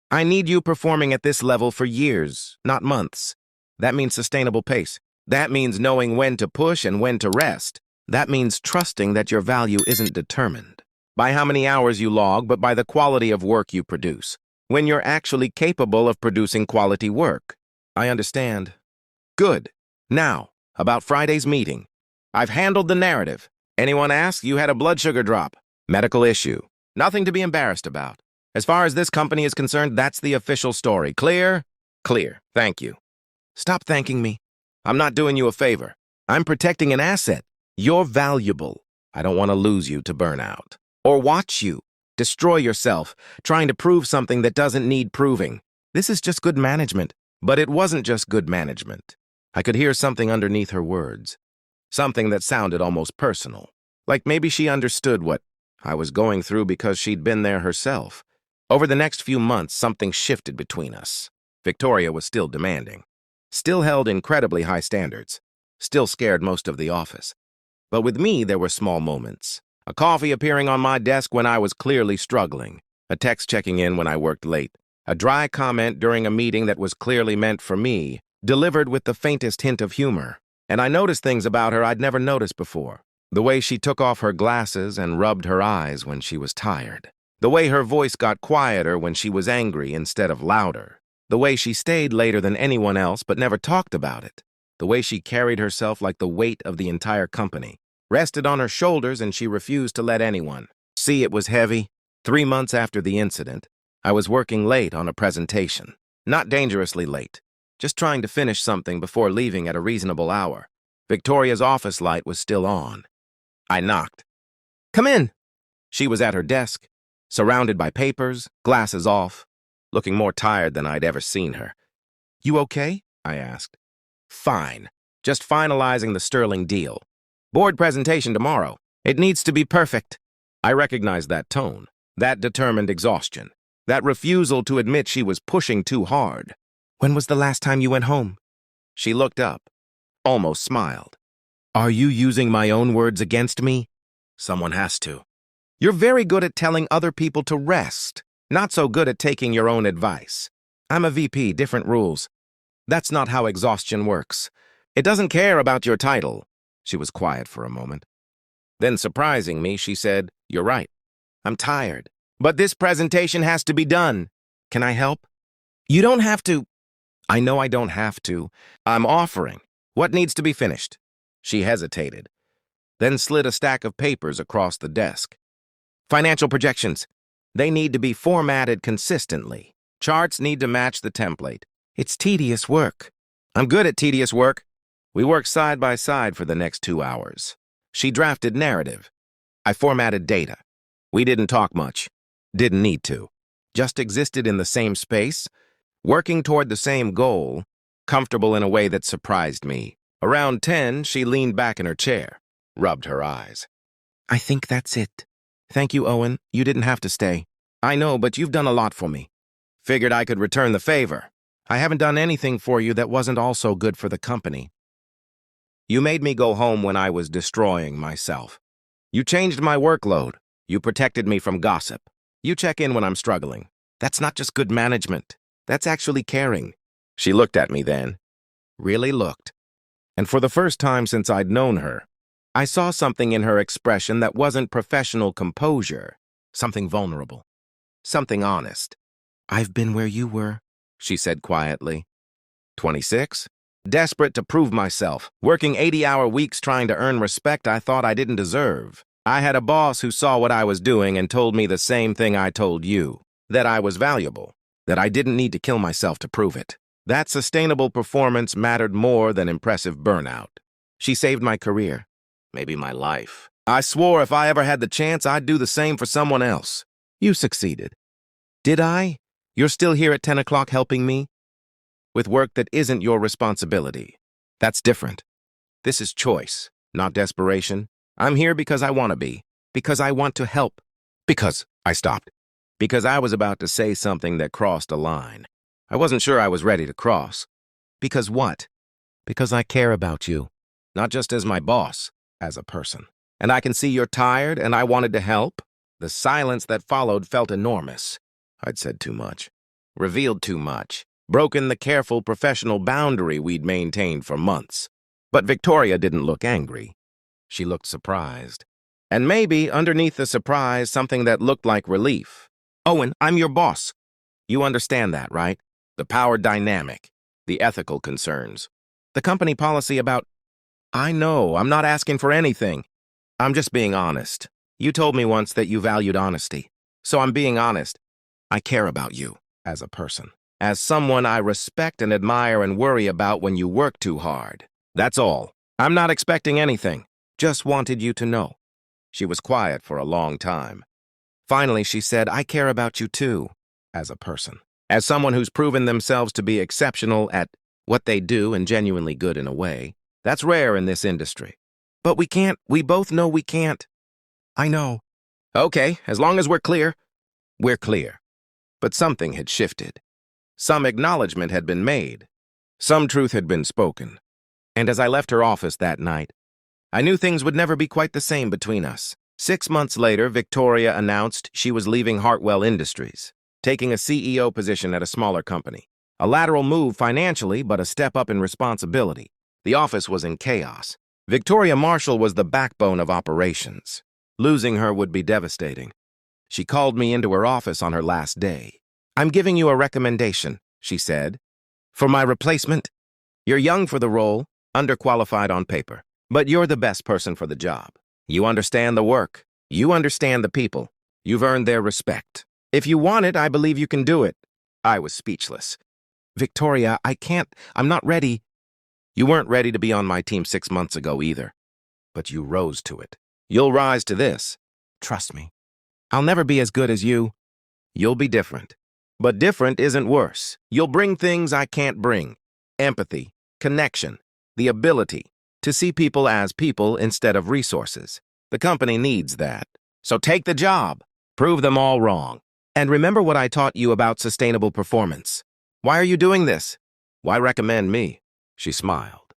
Speaker 1: I need you performing at this level for years, not months. That means sustainable pace. That means knowing when to push and when to rest. That means trusting that your value isn't determined by how many hours you log, but by the quality of work you produce. When you're actually capable of producing quality work. I understand. Good. Now, about Friday's meeting. I've handled the narrative. Anyone ask, you had a blood sugar drop. Medical issue. Nothing to be embarrassed about. As far as this company is concerned, that's the official story. Clear? Clear. Thank you. Stop thanking me. I'm not doing you a favor. I'm protecting an asset. You're valuable. I don't want to lose you to burnout. Or watch you destroy yourself, trying to prove something that doesn't need proving. This is just good management. But it wasn't just good management. I could hear something underneath her words. Something that sounded almost personal. Like maybe she understood what I was going through because she'd been there herself. Over the next few months, something shifted between us. Victoria was still demanding, still held incredibly high standards, still scared most of the office. But with me, there were small moments. A coffee appearing on my desk when I was clearly struggling, a text checking in when I worked late, a dry comment during a meeting that was clearly meant for me, delivered with the faintest hint of humor. And I noticed things about her I'd never noticed before. The way she took off her glasses and rubbed her eyes when she was tired. The way her voice got quieter when she was angry instead of louder. The way she stayed later than anyone else but never talked about it. The way she carried herself like the weight of the entire company rested on her shoulders and she refused to let anyone see it was heavy. 3 months after the incident, I was working late on a presentation. Not dangerously late, just trying to finish something before leaving at a reasonable hour. Victoria's office light was still on. I knocked. "Come in." She was at her desk, surrounded by papers, glasses off, looking more tired than I'd ever seen her. "You okay?" I asked. "Fine. Just finalizing the Sterling deal. Board presentation tomorrow. It needs to be perfect." I recognized that tone, that determined exhaustion, that refusal to admit she was pushing too hard. "When was the last time you went home?" She looked up, almost smiled. "Are you using my own words against me?" "Someone has to." "You're very good at telling other people to rest, not so good at taking your own advice. I'm a VP, different rules. That's not how exhaustion works. It doesn't care about your title." She was quiet for a moment. Then, surprising me, she said, "You're right. I'm tired. But this presentation has to be done. Can I help?" "You don't have to." "I know I don't have to. I'm offering. What needs to be finished?" She hesitated, then slid a stack of papers across the desk. "Financial projections. They need to be formatted consistently. Charts need to match the template. It's tedious work." "I'm good at tedious work." We worked side by side for the next 2 hours. She drafted narrative. I formatted data. We didn't talk much. Didn't need to. Just existed in the same space, working toward the same goal, comfortable in a way that surprised me. Around 10, she leaned back in her chair, rubbed her eyes. "I think that's it. Thank you, Owen. You didn't have to stay." "I know, but you've done a lot for me. Figured I could return the favor. I haven't done anything for you that wasn't also good for the company. You made me go home when I was destroying myself. You changed my workload. You protected me from gossip. You check in when I'm struggling. That's not just good management. That's actually caring." She looked at me then. Really looked. And for the first time since I'd known her, I saw something in her expression that wasn't professional composure, something vulnerable, something honest. "I've been where you were," she said quietly. 26? Desperate to prove myself, working 80-hour weeks trying to earn respect I thought I didn't deserve. I had a boss who saw what I was doing and told me the same thing I told you, that I was valuable, that I didn't need to kill myself to prove it. That sustainable performance mattered more than impressive burnout. She saved my career, maybe my life. I swore if I ever had the chance, I'd do the same for someone else. You succeeded. Did I? You're still here at 10 o'clock helping me? With work that isn't your responsibility. That's different. This is choice, not desperation. I'm here because I want to be, because I want to help, because I stopped, because I was about to say something that crossed a line. I wasn't sure I was ready to cross. Because what? Because I care about you, not just as my boss, as a person. And I can see you're tired and I wanted to help. The silence that followed felt enormous. I'd said too much, revealed too much, broken the careful professional boundary we'd maintained for months. But Victoria didn't look angry. She looked surprised. And maybe, underneath the surprise, something that looked like relief. "Owen, I'm your boss. You understand that, right? The power dynamic, the ethical concerns, the company policy about..." "I know, I'm not asking for anything. I'm just being honest. You told me once that you valued honesty. So I'm being honest. I care about you as a person, as someone I respect and admire and worry about when you work too hard. That's all. I'm not expecting anything. Just wanted you to know." She was quiet for a long time. Finally, she said, "I care about you too, as a person, as someone who's proven themselves to be exceptional at what they do and genuinely good in a way. That's rare in this industry. But we both know we can't." I know. Okay, as long as we're clear. We're clear. But something had shifted. Some acknowledgement had been made. Some truth had been spoken. And as I left her office that night, I knew things would never be quite the same between us. 6 months later, Victoria announced she was leaving Hartwell Industries, taking a CEO position at a smaller company. A lateral move financially, but a step up in responsibility. The office was in chaos. Victoria Marshall was the backbone of operations. Losing her would be devastating. She called me into her office on her last day. "I'm giving you a recommendation," she said. "For my replacement. You're young for the role, underqualified on paper, but you're the best person for the job. You understand the work. You understand the people. You've earned their respect. If you want it, I believe you can do it." I was speechless. "Victoria, I'm not ready." "You weren't ready to be on my team 6 months ago either. But you rose to it. You'll rise to this. Trust me. I'll never be as good as you. You'll be different. But different isn't worse. You'll bring things I can't bring. Empathy, connection, the ability to see people as people instead of resources. The company needs that. So take the job. Prove them all wrong. And remember what I taught you about sustainable performance. Why are you doing this? Why recommend me?" She smiled.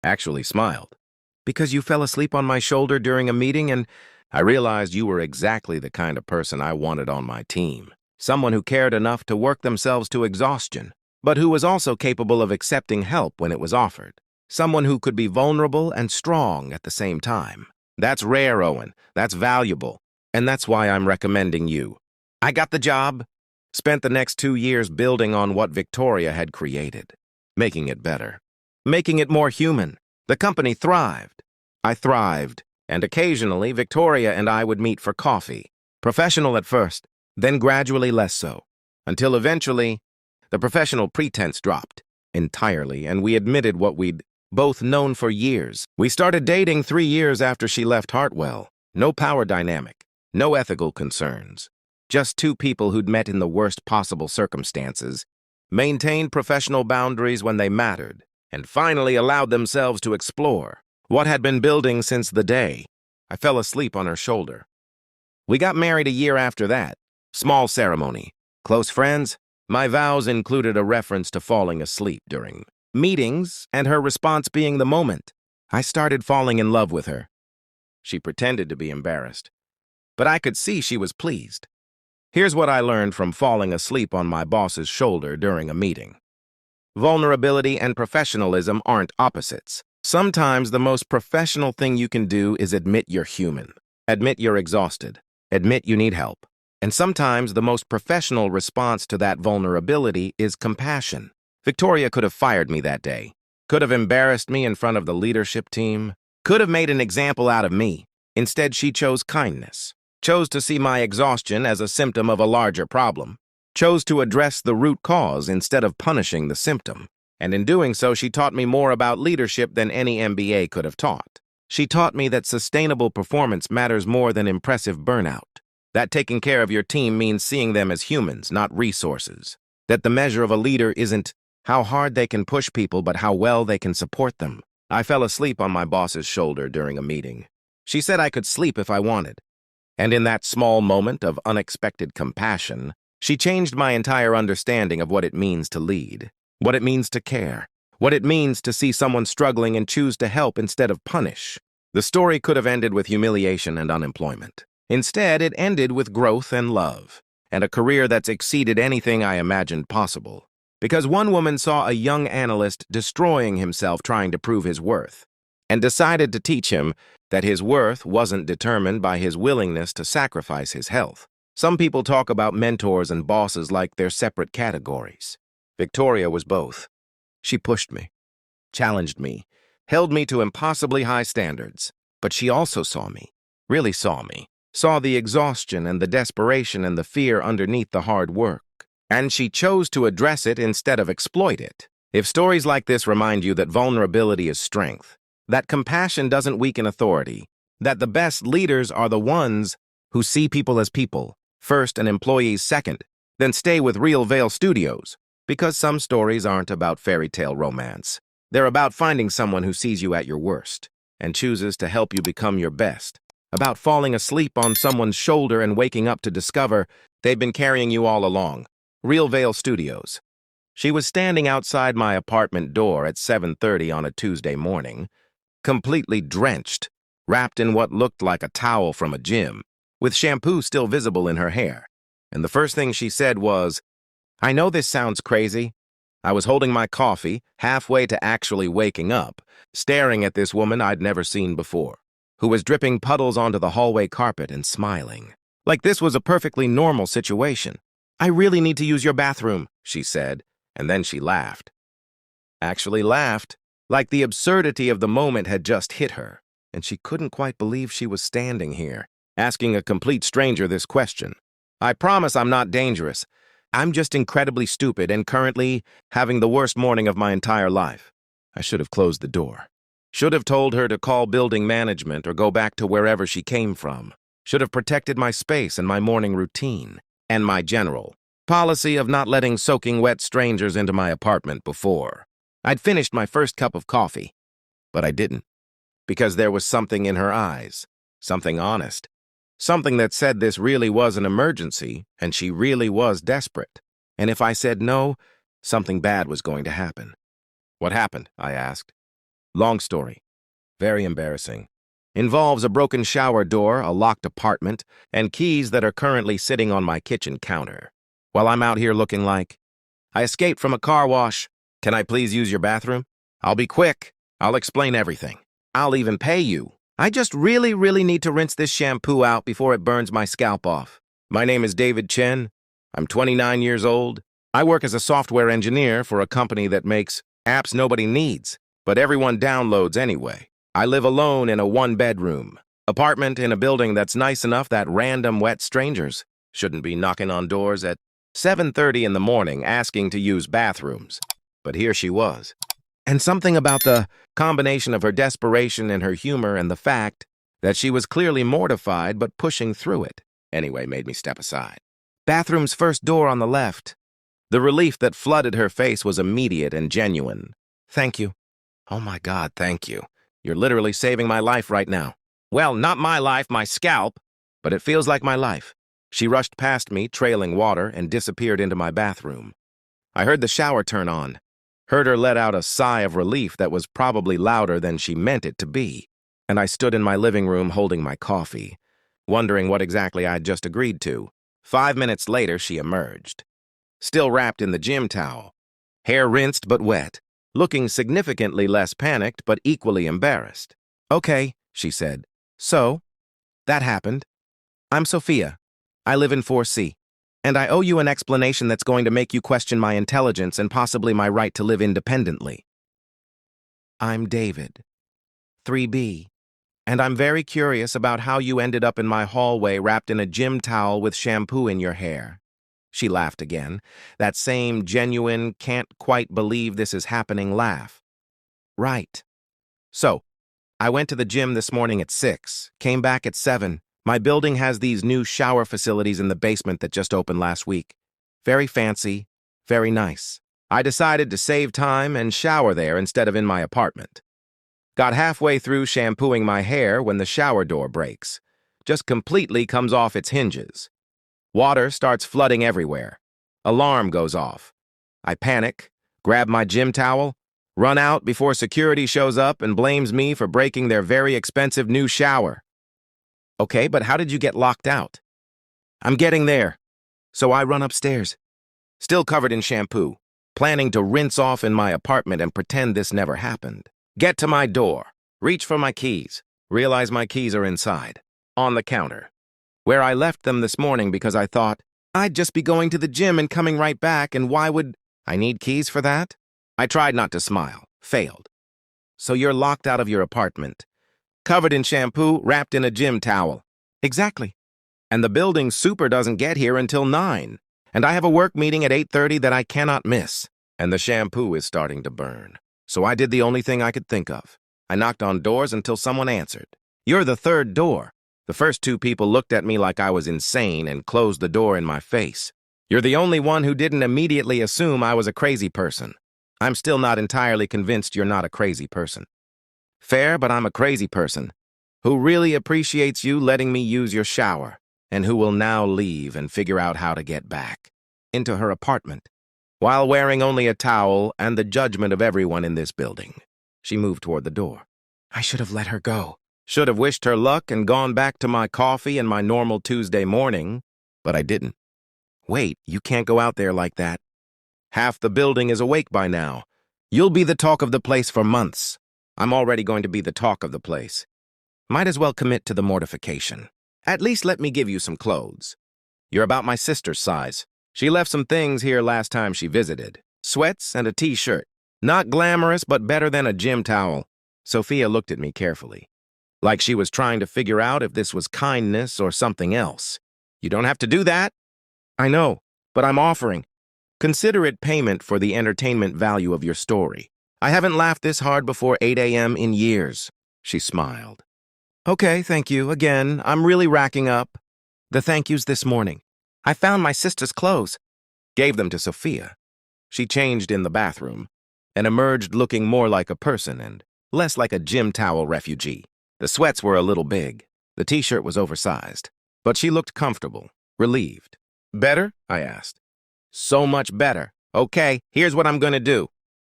Speaker 1: Actually smiled. "Because you fell asleep on my shoulder during a meeting and I realized you were exactly the kind of person I wanted on my team. Someone who cared enough to work themselves to exhaustion, but who was also capable of accepting help when it was offered. Someone who could be vulnerable and strong at the same time. That's rare, Owen. That's valuable. And that's why I'm recommending you." I got the job. Spent the next 2 years building on what Victoria had created. Making it better. Making it more human. The company thrived. I thrived. And occasionally, Victoria and I would meet for coffee. Professional at first, then gradually less so. Until eventually, the professional pretense dropped entirely, and we admitted what we'd both known for years. We started dating 3 years after she left Hartwell. No power dynamic, no ethical concerns. Just two people who'd met in the worst possible circumstances, maintained professional boundaries when they mattered, and finally allowed themselves to explore what had been building since the day I fell asleep on her shoulder. We got married a year after that. Small ceremony. Close friends? My vows included a reference to falling asleep during meetings, and her response being the moment. I started falling in love with her. She pretended to be embarrassed, but I could see she was pleased. Here's what I learned from falling asleep on my boss's shoulder during a meeting. Vulnerability and professionalism aren't opposites. Sometimes the most professional thing you can do is admit you're human. Admit you're exhausted. Admit you need help. And sometimes the most professional response to that vulnerability is compassion. Victoria could have fired me that day. Could have embarrassed me in front of the leadership team. Could have made an example out of me. Instead, she chose kindness. Chose to see my exhaustion as a symptom of a larger problem. Chose to address the root cause instead of punishing the symptom. And in doing so, she taught me more about leadership than any MBA could have taught. She taught me that sustainable performance matters more than impressive burnout. That taking care of your team means seeing them as humans, not resources. That the measure of a leader isn't how hard they can push people, but how well they can support them. I fell asleep on my boss's shoulder during a meeting. She said I could sleep if I wanted. And in that small moment of unexpected compassion, she changed my entire understanding of what it means to lead, what it means to care, what it means to see someone struggling and choose to help instead of punish. The story could have ended with humiliation and unemployment. Instead, it ended with growth and love, and a career that's exceeded anything I imagined possible. Because one woman saw a young analyst destroying himself trying to prove his worth, and decided to teach him that his worth wasn't determined by his willingness to sacrifice his health. Some people talk about mentors and bosses like they're separate categories. Victoria was both. She pushed me, challenged me, held me to impossibly high standards. But she also saw me, really saw me, saw the exhaustion and the desperation and the fear underneath the hard work. And she chose to address it instead of exploit it. If stories like this remind you that vulnerability is strength, that compassion doesn't weaken authority, that the best leaders are the ones who see people as people, first and employees second, then stay with Real Veil Studios, because some stories aren't about fairy tale romance. They're about finding someone who sees you at your worst and chooses to help you become your best. About falling asleep on someone's shoulder and waking up to discover they'd been carrying you all along. Real Vale Studios. She was standing outside my apartment door at 7:30 on a Tuesday morning, completely drenched, wrapped in what looked like a towel from a gym, with shampoo still visible in her hair. And the first thing she said was, "I know this sounds crazy." I was holding my coffee, halfway to actually waking up, staring at this woman I'd never seen before, who was dripping puddles onto the hallway carpet and smiling. Like this was a perfectly normal situation. "I really need to use your bathroom," she said, and then she laughed. Actually laughed, like the absurdity of the moment had just hit her, and she couldn't quite believe she was standing here, asking a complete stranger this question. "I promise I'm not dangerous. I'm just incredibly stupid and currently having the worst morning of my entire life." I should have closed the door. Should have told her to call building management or go back to wherever she came from. Should have protected my space and my morning routine, and my general policy of not letting soaking wet strangers into my apartment before. I'd finished my first cup of coffee, but I didn't, because there was something in her eyes, something honest, something that said this really was an emergency and she really was desperate. And if I said no, something bad was going to happen. "What happened?" I asked. "Long story. Very embarrassing. Involves a broken shower door, a locked apartment, and keys that are currently sitting on my kitchen counter. While I'm out here looking like, I escaped from a car wash. Can I please use your bathroom? I'll be quick. I'll explain everything. I'll even pay you. I just really need to rinse this shampoo out before it burns my scalp off. My name is David Chen. I'm 29 years old. I work as a software engineer for a company that makes apps nobody needs, but everyone downloads anyway. I live alone in a one-bedroom apartment in a building that's nice enough that random wet strangers shouldn't be knocking on doors at 7:30 in the morning asking to use bathrooms. But here she was. And something about the combination of her desperation and her humor and the fact that she was clearly mortified but pushing through it anyway made me step aside. "Bathroom's first door on the left." The relief that flooded her face was immediate and genuine. "Thank you." "Oh my God, thank you. You're literally saving my life right now." "Well, not my life, my scalp, but it feels like my life." She rushed past me, trailing water, and disappeared into my bathroom. I heard the shower turn on, heard her let out a sigh of relief that was probably louder than she meant it to be, and I stood in my living room holding my coffee, wondering what exactly I'd just agreed to. 5 minutes later, she emerged, still wrapped in the gym towel, hair rinsed but wet, looking significantly less panicked but equally embarrassed. "Okay," she said. "So, that happened. I'm Sophia. I live in 4C, and I owe you an explanation that's going to make you question my intelligence and possibly my right to live independently. I'm David, 3B, and I'm very curious about how you ended up in my hallway wrapped in a gym towel with shampoo in your hair." She laughed again, that same genuine, can't quite believe this is happening laugh. "Right. So, I went to the gym this morning at 6, came back at 7. My building has these new shower facilities in the basement that just opened last week. Very fancy, very nice. I decided to save time and shower there instead of in my apartment. Got halfway through shampooing my hair when the shower door breaks. Just completely comes off its hinges. Water starts flooding everywhere. Alarm goes off. I panic, grab my gym towel, run out before security shows up and blames me for breaking their very expensive new shower. Okay, but how did you get locked out? I'm getting there. So I run upstairs, still covered in shampoo, planning to rinse off in my apartment and pretend this never happened. Get to my door, reach for my keys, realize my keys are inside, on the counter, where I left them this morning because I thought, I'd just be going to the gym and coming right back, and why would I need keys for that? I tried not to smile, failed. So you're locked out of your apartment, covered in shampoo, wrapped in a gym towel. Exactly. And the building super doesn't get here until 9, and I have a work meeting at 8:30 that I cannot miss, and the shampoo is starting to burn. So I did the only thing I could think of. I knocked on doors until someone answered. You're the third door. The first 2 people looked at me like I was insane and closed the door in my face. You're the only one who didn't immediately assume I was a crazy person. I'm still not entirely convinced you're not a crazy person. Fair, but I'm a crazy person. who really appreciates you letting me use your shower, and who will now leave and figure out how to get back into her apartment, while wearing only a towel and the judgment of everyone in this building. She moved toward the door. I should have let her go. Should have wished her luck and gone back to my coffee and my normal Tuesday morning, but I didn't. Wait, you can't go out there like that. Half the building is awake by now. You'll be the talk of the place for months. I'm already going to be the talk of the place. Might as well commit to the mortification. At least let me give you some clothes. You're about my sister's size. She left some things here last time she visited. Sweats and a t-shirt. Not glamorous, but better than a gym towel. Sophia looked at me carefully, like she was trying to figure out if this was kindness or something else. You don't have to do that. I know, but I'm offering. Consider it payment for the entertainment value of your story. I haven't laughed this hard before 8 a.m. in years. She smiled. Okay, thank you. Again, I'm really racking up. The thank yous this morning. I found my sister's clothes. Gave them to Sophia. She changed in the bathroom and emerged looking more like a person and less like a gym towel refugee. The sweats were a little big. The t-shirt was oversized. But she looked comfortable, relieved. Better? I asked. So much better. Okay, here's what I'm going to do.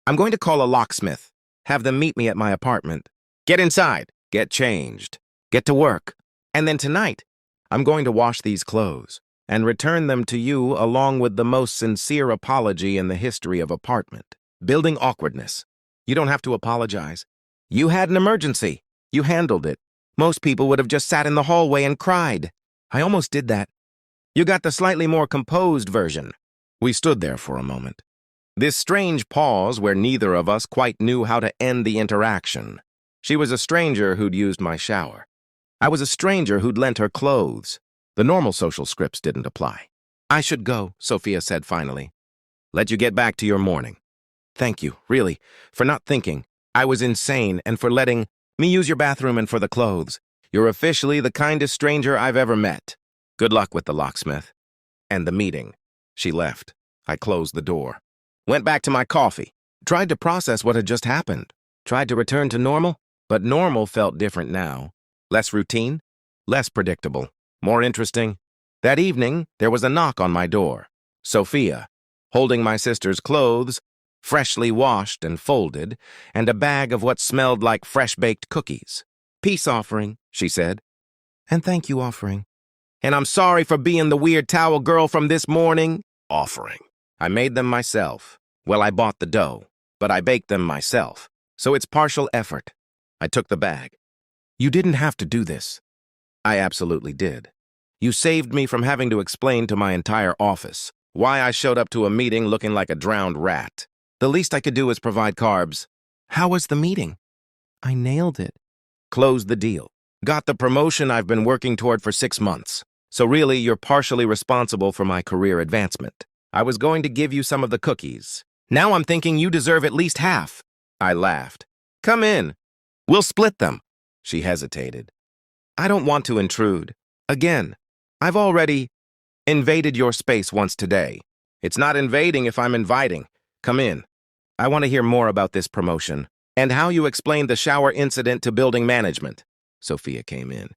Speaker 1: I'm going to call a locksmith. Have them meet me at my apartment. Get inside. Get changed. Get to work. And then tonight, I'm going to wash these clothes and return them to you along with the most sincere apology in the history of apartment. Building awkwardness. You don't have to apologize. You had an emergency. You handled it. Most people would have just sat in the hallway and cried. I almost did that. You got the slightly more composed version. We stood there for a moment. This strange pause where neither of us quite knew how to end the interaction. She was a stranger who'd used my shower. I was a stranger who'd lent her clothes. The normal social scripts didn't apply. I should go, Sophia said finally. Let you get back to your morning. Thank you, really, for not thinking. I was insane and for letting me use your bathroom and for the clothes. You're officially the kindest stranger I've ever met. Good luck with the locksmith. And the meeting. She left. I closed the door. Went back to my coffee. Tried to process what had just happened. Tried to return to normal, but normal felt different now. Less routine, less predictable, more interesting. That evening, there was a knock on my door. Sophia, holding my sister's clothes, freshly washed and folded, and a bag of what smelled like fresh-baked cookies. Peace offering, she said. And thank you, offering. And I'm sorry for being the weird towel girl from this morning. Offering. I made them myself. Well, I bought the dough, but I baked them myself. So it's partial effort. I took the bag. You didn't have to do this. I absolutely did. You saved me from having to explain to my entire office why I showed up to a meeting looking like a drowned rat. The least I could do is provide carbs. How was the meeting? I nailed it. Closed the deal. Got the promotion I've been working toward for 6 months. So really, you're partially responsible for my career advancement. I was going to give you some of the cookies. Now I'm thinking you deserve at least half. I laughed. Come in. We'll split them. She hesitated. I don't want to intrude. Again, I've already invaded your space once today. It's not invading if I'm inviting. Come in. I want to hear more about this promotion and how you explained the shower incident to building management. Sophia came in.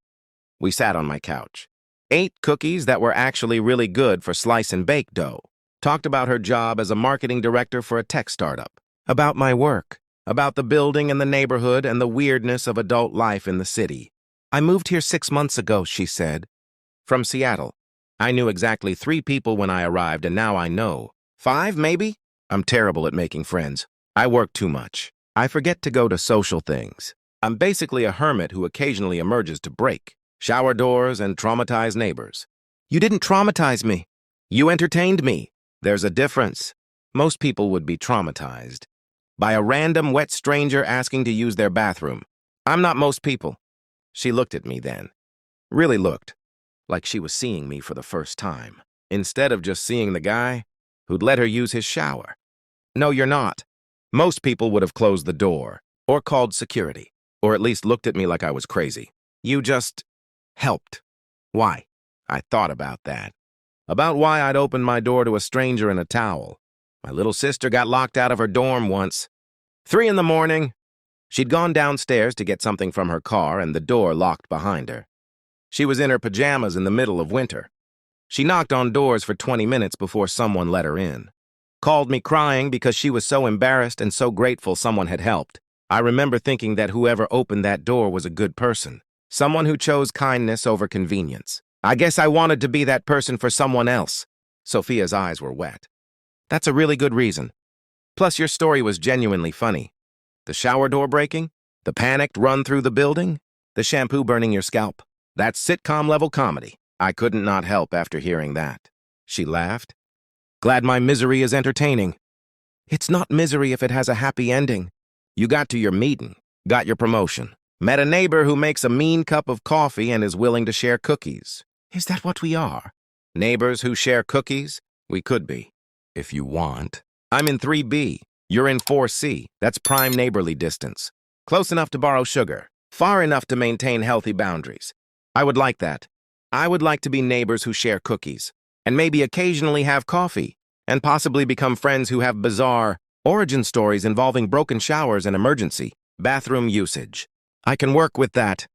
Speaker 1: We sat on my couch. Ate cookies that were actually really good for slice and bake dough. Talked about her job as a marketing director for a tech startup. About my work. About the building and the neighborhood and the weirdness of adult life in the city. I moved here 6 months ago, she said. From Seattle. I knew exactly 3 people when I arrived, and now I know 5, maybe? I'm terrible at making friends. I work too much. I forget to go to social things. I'm basically a hermit who occasionally emerges to break shower doors and traumatize neighbors. You didn't traumatize me. You entertained me. There's a difference. Most people would be traumatized by a random wet stranger asking to use their bathroom. I'm not most people. She looked at me then. Really looked. Like she was seeing me for the first time, instead of just seeing the guy who'd let her use his shower. No, you're not. Most people would have closed the door, or called security, or at least looked at me like I was crazy. You just helped. Why? I thought about that. About why I'd opened my door to a stranger in a towel. My little sister got locked out of her dorm once. 3 in the morning. She'd gone downstairs to get something from her car and the door locked behind her. She was in her pajamas in the middle of winter. She knocked on doors for 20 minutes before someone let her in. Called me crying because she was so embarrassed and so grateful someone had helped. I remember thinking that whoever opened that door was a good person, someone who chose kindness over convenience. I guess I wanted to be that person for someone else. Sophia's eyes were wet. That's a really good reason. Plus, your story was genuinely funny. The shower door breaking, the panicked run through the building, the shampoo burning your scalp. That's sitcom-level comedy. I couldn't not help after hearing that. She laughed. Glad my misery is entertaining. It's not misery if it has a happy ending. You got to your meeting, got your promotion, met a neighbor who makes a mean cup of coffee and is willing to share cookies. Is that what we are? Neighbors who share cookies? We could be, if you want. I'm in 3B. You're in 4C. That's prime neighborly distance. Close enough to borrow sugar. Far enough to maintain healthy boundaries. I would like that. I would like to be neighbors who share cookies, and maybe occasionally have coffee, and possibly become friends who have bizarre origin stories involving broken showers and emergency bathroom usage. I can work with that.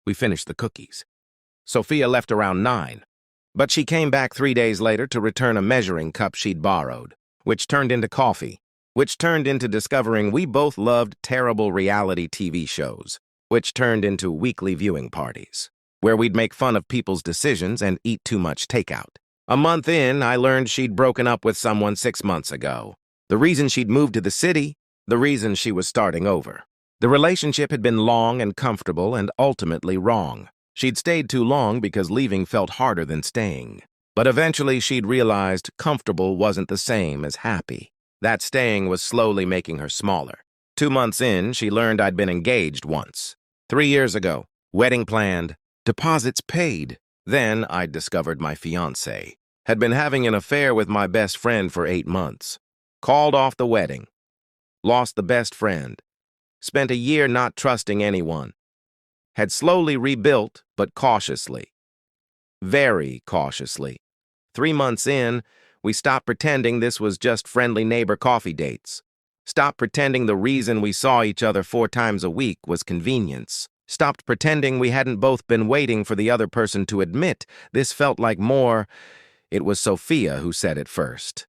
Speaker 1: We finished the cookies. Sophia left around 9, but she came back 3 days later to return a measuring cup she'd borrowed, which turned into coffee, which turned into discovering we both loved terrible reality TV shows, which turned into weekly viewing parties, where we'd make fun of people's decisions and eat too much takeout. A month in, I learned she'd broken up with someone 6 months ago. The reason she'd moved to the city, the reason she was starting over. The relationship had been long and comfortable and ultimately wrong. She'd stayed too long because leaving felt harder than staying. But eventually she'd realized comfortable wasn't the same as happy. That staying was slowly making her smaller. 2 months in, she learned I'd been engaged once. 3 years ago, wedding planned, deposits paid. Then I'd discovered my fiancé had been having an affair with my best friend for 8 months. Called off the wedding. Lost the best friend. Spent a year not trusting anyone. Had slowly rebuilt, but cautiously. Very cautiously. 3 months in, we stopped pretending this was just friendly neighbor coffee dates. Stopped pretending the reason we saw each other 4 times a week was convenience. Stopped pretending we hadn't both been waiting for the other person to admit this felt like more. It was Sophia who said it first.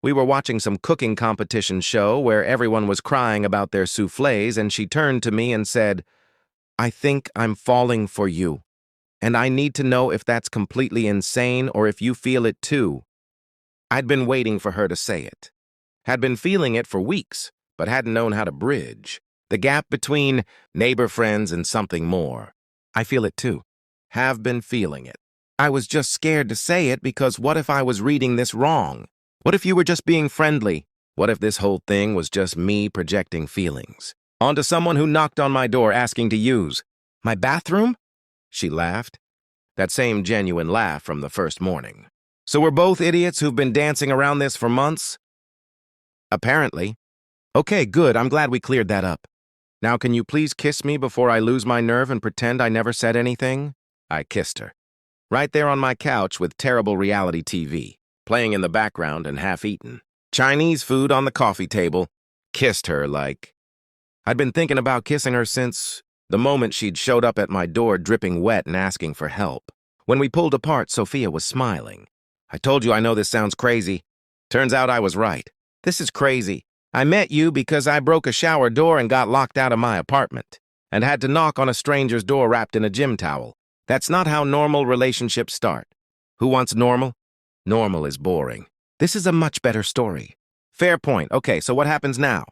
Speaker 1: We were watching some cooking competition show where everyone was crying about their soufflés, and she turned to me and said, I think I'm falling for you, and I need to know if that's completely insane or if you feel it too. I'd been waiting for her to say it. Had been feeling it for weeks, but hadn't known how to bridge the gap between neighbor friends and something more. I feel it too. Have been feeling it. I was just scared to say it because what if I was reading this wrong? What if you were just being friendly? What if this whole thing was just me projecting feelings onto someone who knocked on my door asking to use my bathroom? She laughed. That same genuine laugh from the first morning. So we're both idiots who've been dancing around this for months? Apparently. Okay, good. I'm glad we cleared that up. Now can you please kiss me before I lose my nerve and pretend I never said anything? I kissed her. Right there on my couch with terrible reality TV, playing in the background and half-eaten. Chinese food on the coffee table. Kissed her like... I'd been thinking about kissing her since the moment she'd showed up at my door dripping wet and asking for help. When we pulled apart, Sophia was smiling. I told you I know this sounds crazy. Turns out I was right. This is crazy. I met you because I broke a shower door and got locked out of my apartment, and had to knock on a stranger's door wrapped in a gym towel. That's not how normal relationships start. Who wants normal? Normal is boring. This is a much better story. Fair point. Okay, so what happens now?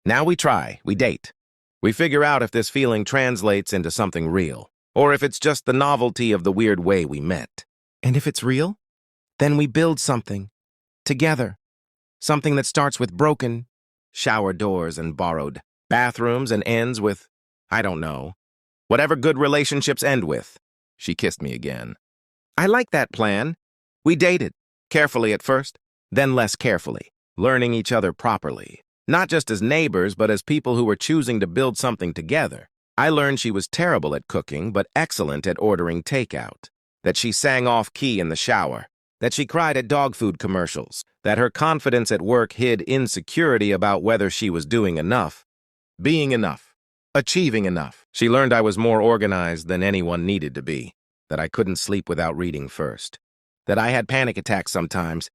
Speaker 1: Now we try. We date. We figure out if this feeling translates into something real, or if it's just the novelty of the weird way we met. And if it's real, then we build something. Together. Something that starts with broken shower doors and borrowed bathrooms and ends with, I don't know, whatever good relationships end with. She kissed me again. I like that plan. We dated, carefully at first, then less carefully, learning each other properly. Not just as neighbors, but as people who were choosing to build something together. I learned she was terrible at cooking, but excellent at ordering takeout. That she sang off-key in the shower. That she cried at dog food commercials. That her confidence at work hid insecurity about whether she was doing enough. Being enough. achieving enough. She learned I was more organized than anyone needed to be, that I couldn't sleep without reading first, that I had panic attacks sometimes,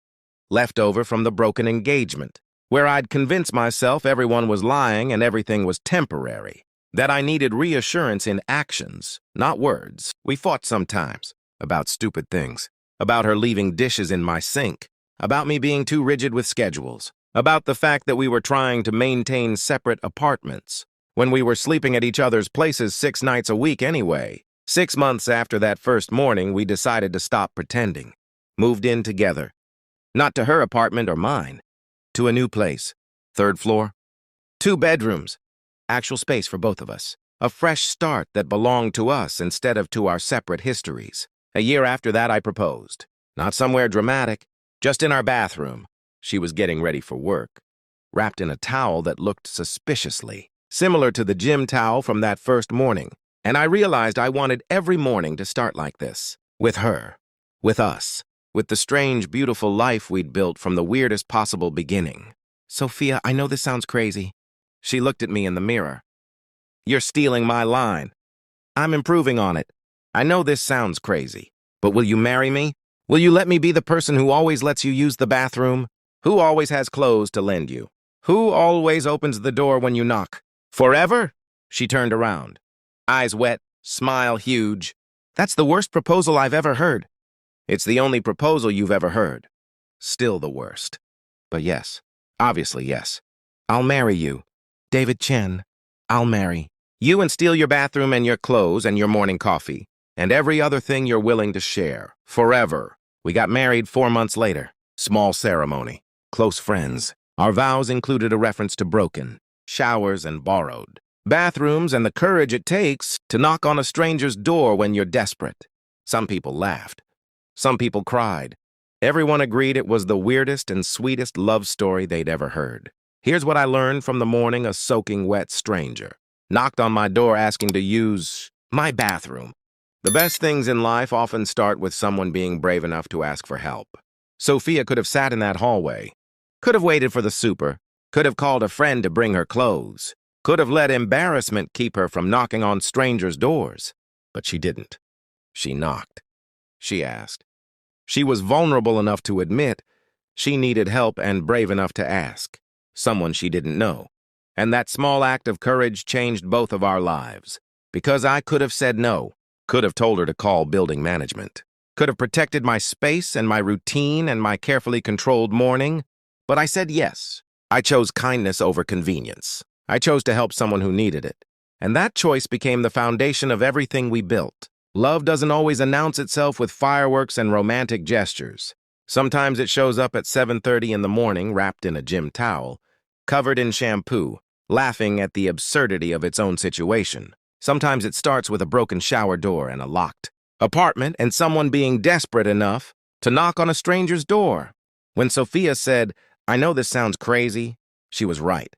Speaker 1: left over from the broken engagement, where I'd convinced myself everyone was lying and everything was temporary, that I needed reassurance in actions, not words. We fought sometimes about stupid things, about her leaving dishes in my sink, about me being too rigid with schedules, about the fact that we were trying to maintain separate apartments, when we were sleeping at each other's places 6 nights a week anyway. 6 months after that first morning, we decided to stop pretending. Moved in together. Not to her apartment or mine. To a new place. 3rd floor. 2 bedrooms. Actual space for both of us. A fresh start that belonged to us instead of to our separate histories. A year after that, I proposed. Not somewhere dramatic, just in our bathroom. She was getting ready for work, wrapped in a towel that looked suspiciously similar to the gym towel from that first morning. And I realized I wanted every morning to start like this. With her. With us. With the strange, beautiful life we'd built from the weirdest possible beginning. Sophia, I know this sounds crazy. She looked at me in the mirror. You're stealing my line. I'm improving on it. I know this sounds crazy, but will you marry me? Will you let me be the person who always lets you use the bathroom? Who always has clothes to lend you? Who always opens the door when you knock? Forever? She turned around. Eyes wet, smile huge. That's the worst proposal I've ever heard. It's the only proposal you've ever heard. Still the worst. But yes, obviously yes. I'll marry you. David Chen. I'll marry you and steal your bathroom and your clothes and your morning coffee and every other thing you're willing to share. Forever. We got married 4 months later. Small ceremony. Close friends. Our vows included a reference to broken, showers and borrowed, bathrooms and the courage it takes to knock on a stranger's door when you're desperate. Some people laughed. Some people cried. Everyone agreed it was the weirdest and sweetest love story they'd ever heard. Here's what I learned from the morning a soaking wet stranger knocked on my door asking to use my bathroom. The best things in life often start with someone being brave enough to ask for help. Sophia could have sat in that hallway, could have waited for the super, could have called a friend to bring her clothes, could have let embarrassment keep her from knocking on strangers' doors. But she didn't. She knocked. She asked. She was vulnerable enough to admit she needed help and brave enough to ask. Someone she didn't know. And that small act of courage changed both of our lives. Because I could have said no, could have told her to call building management, could have protected my space and my routine and my carefully controlled morning, but I said yes. I chose kindness over convenience. I chose to help someone who needed it. And that choice became the foundation of everything we built. Love doesn't always announce itself with fireworks and romantic gestures. Sometimes it shows up at 7:30 in the morning, wrapped in a gym towel, covered in shampoo, laughing at the absurdity of its own situation. Sometimes it starts with a broken shower door and a locked apartment and someone being desperate enough to knock on a stranger's door. When Sophia said, "I know this sounds crazy," she was right.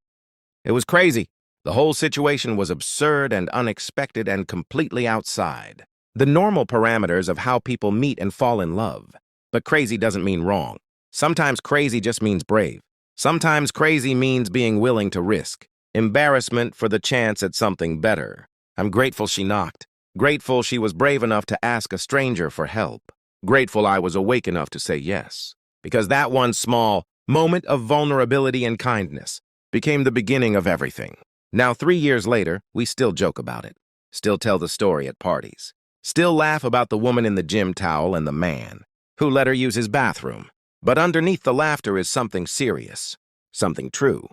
Speaker 1: It was crazy. The whole situation was absurd and unexpected and completely outside the normal parameters of how people meet and fall in love. But crazy doesn't mean wrong. Sometimes crazy just means brave. Sometimes crazy means being willing to risk embarrassment for the chance at something better. I'm grateful she knocked. Grateful she was brave enough to ask a stranger for help. Grateful I was awake enough to say yes. Because that one small moment of vulnerability and kindness became the beginning of everything. Now, 3 years later, we still joke about it. Still tell the story at parties. Still laugh about the woman in the gym towel and the man who let her use his bathroom. But underneath the laughter is something serious, something true.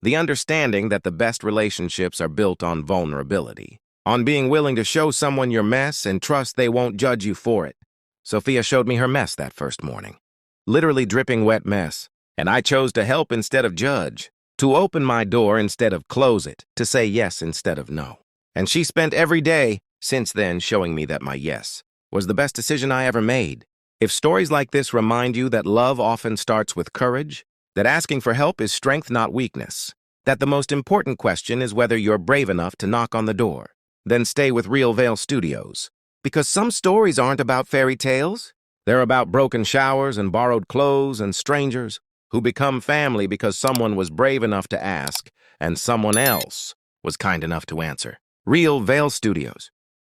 Speaker 1: The understanding that the best relationships are built on vulnerability, on being willing to show someone your mess and trust they won't judge you for it. Sophia showed me her mess that first morning. Literally dripping wet mess. And I chose to help instead of judge, to open my door instead of close it, to say yes instead of no. And she spent every day since then showing me that my yes was the best decision I ever made. If stories like this remind you that love often starts with courage, that asking for help is strength, not weakness, that the most important question is whether you're brave enough to knock on the door, then stay with Real Veil Studios. Because some stories aren't about fairy tales. They're about broken showers and borrowed clothes and strangers who become family because someone was brave enough to ask and someone else was kind enough to answer. Real Vale Studios.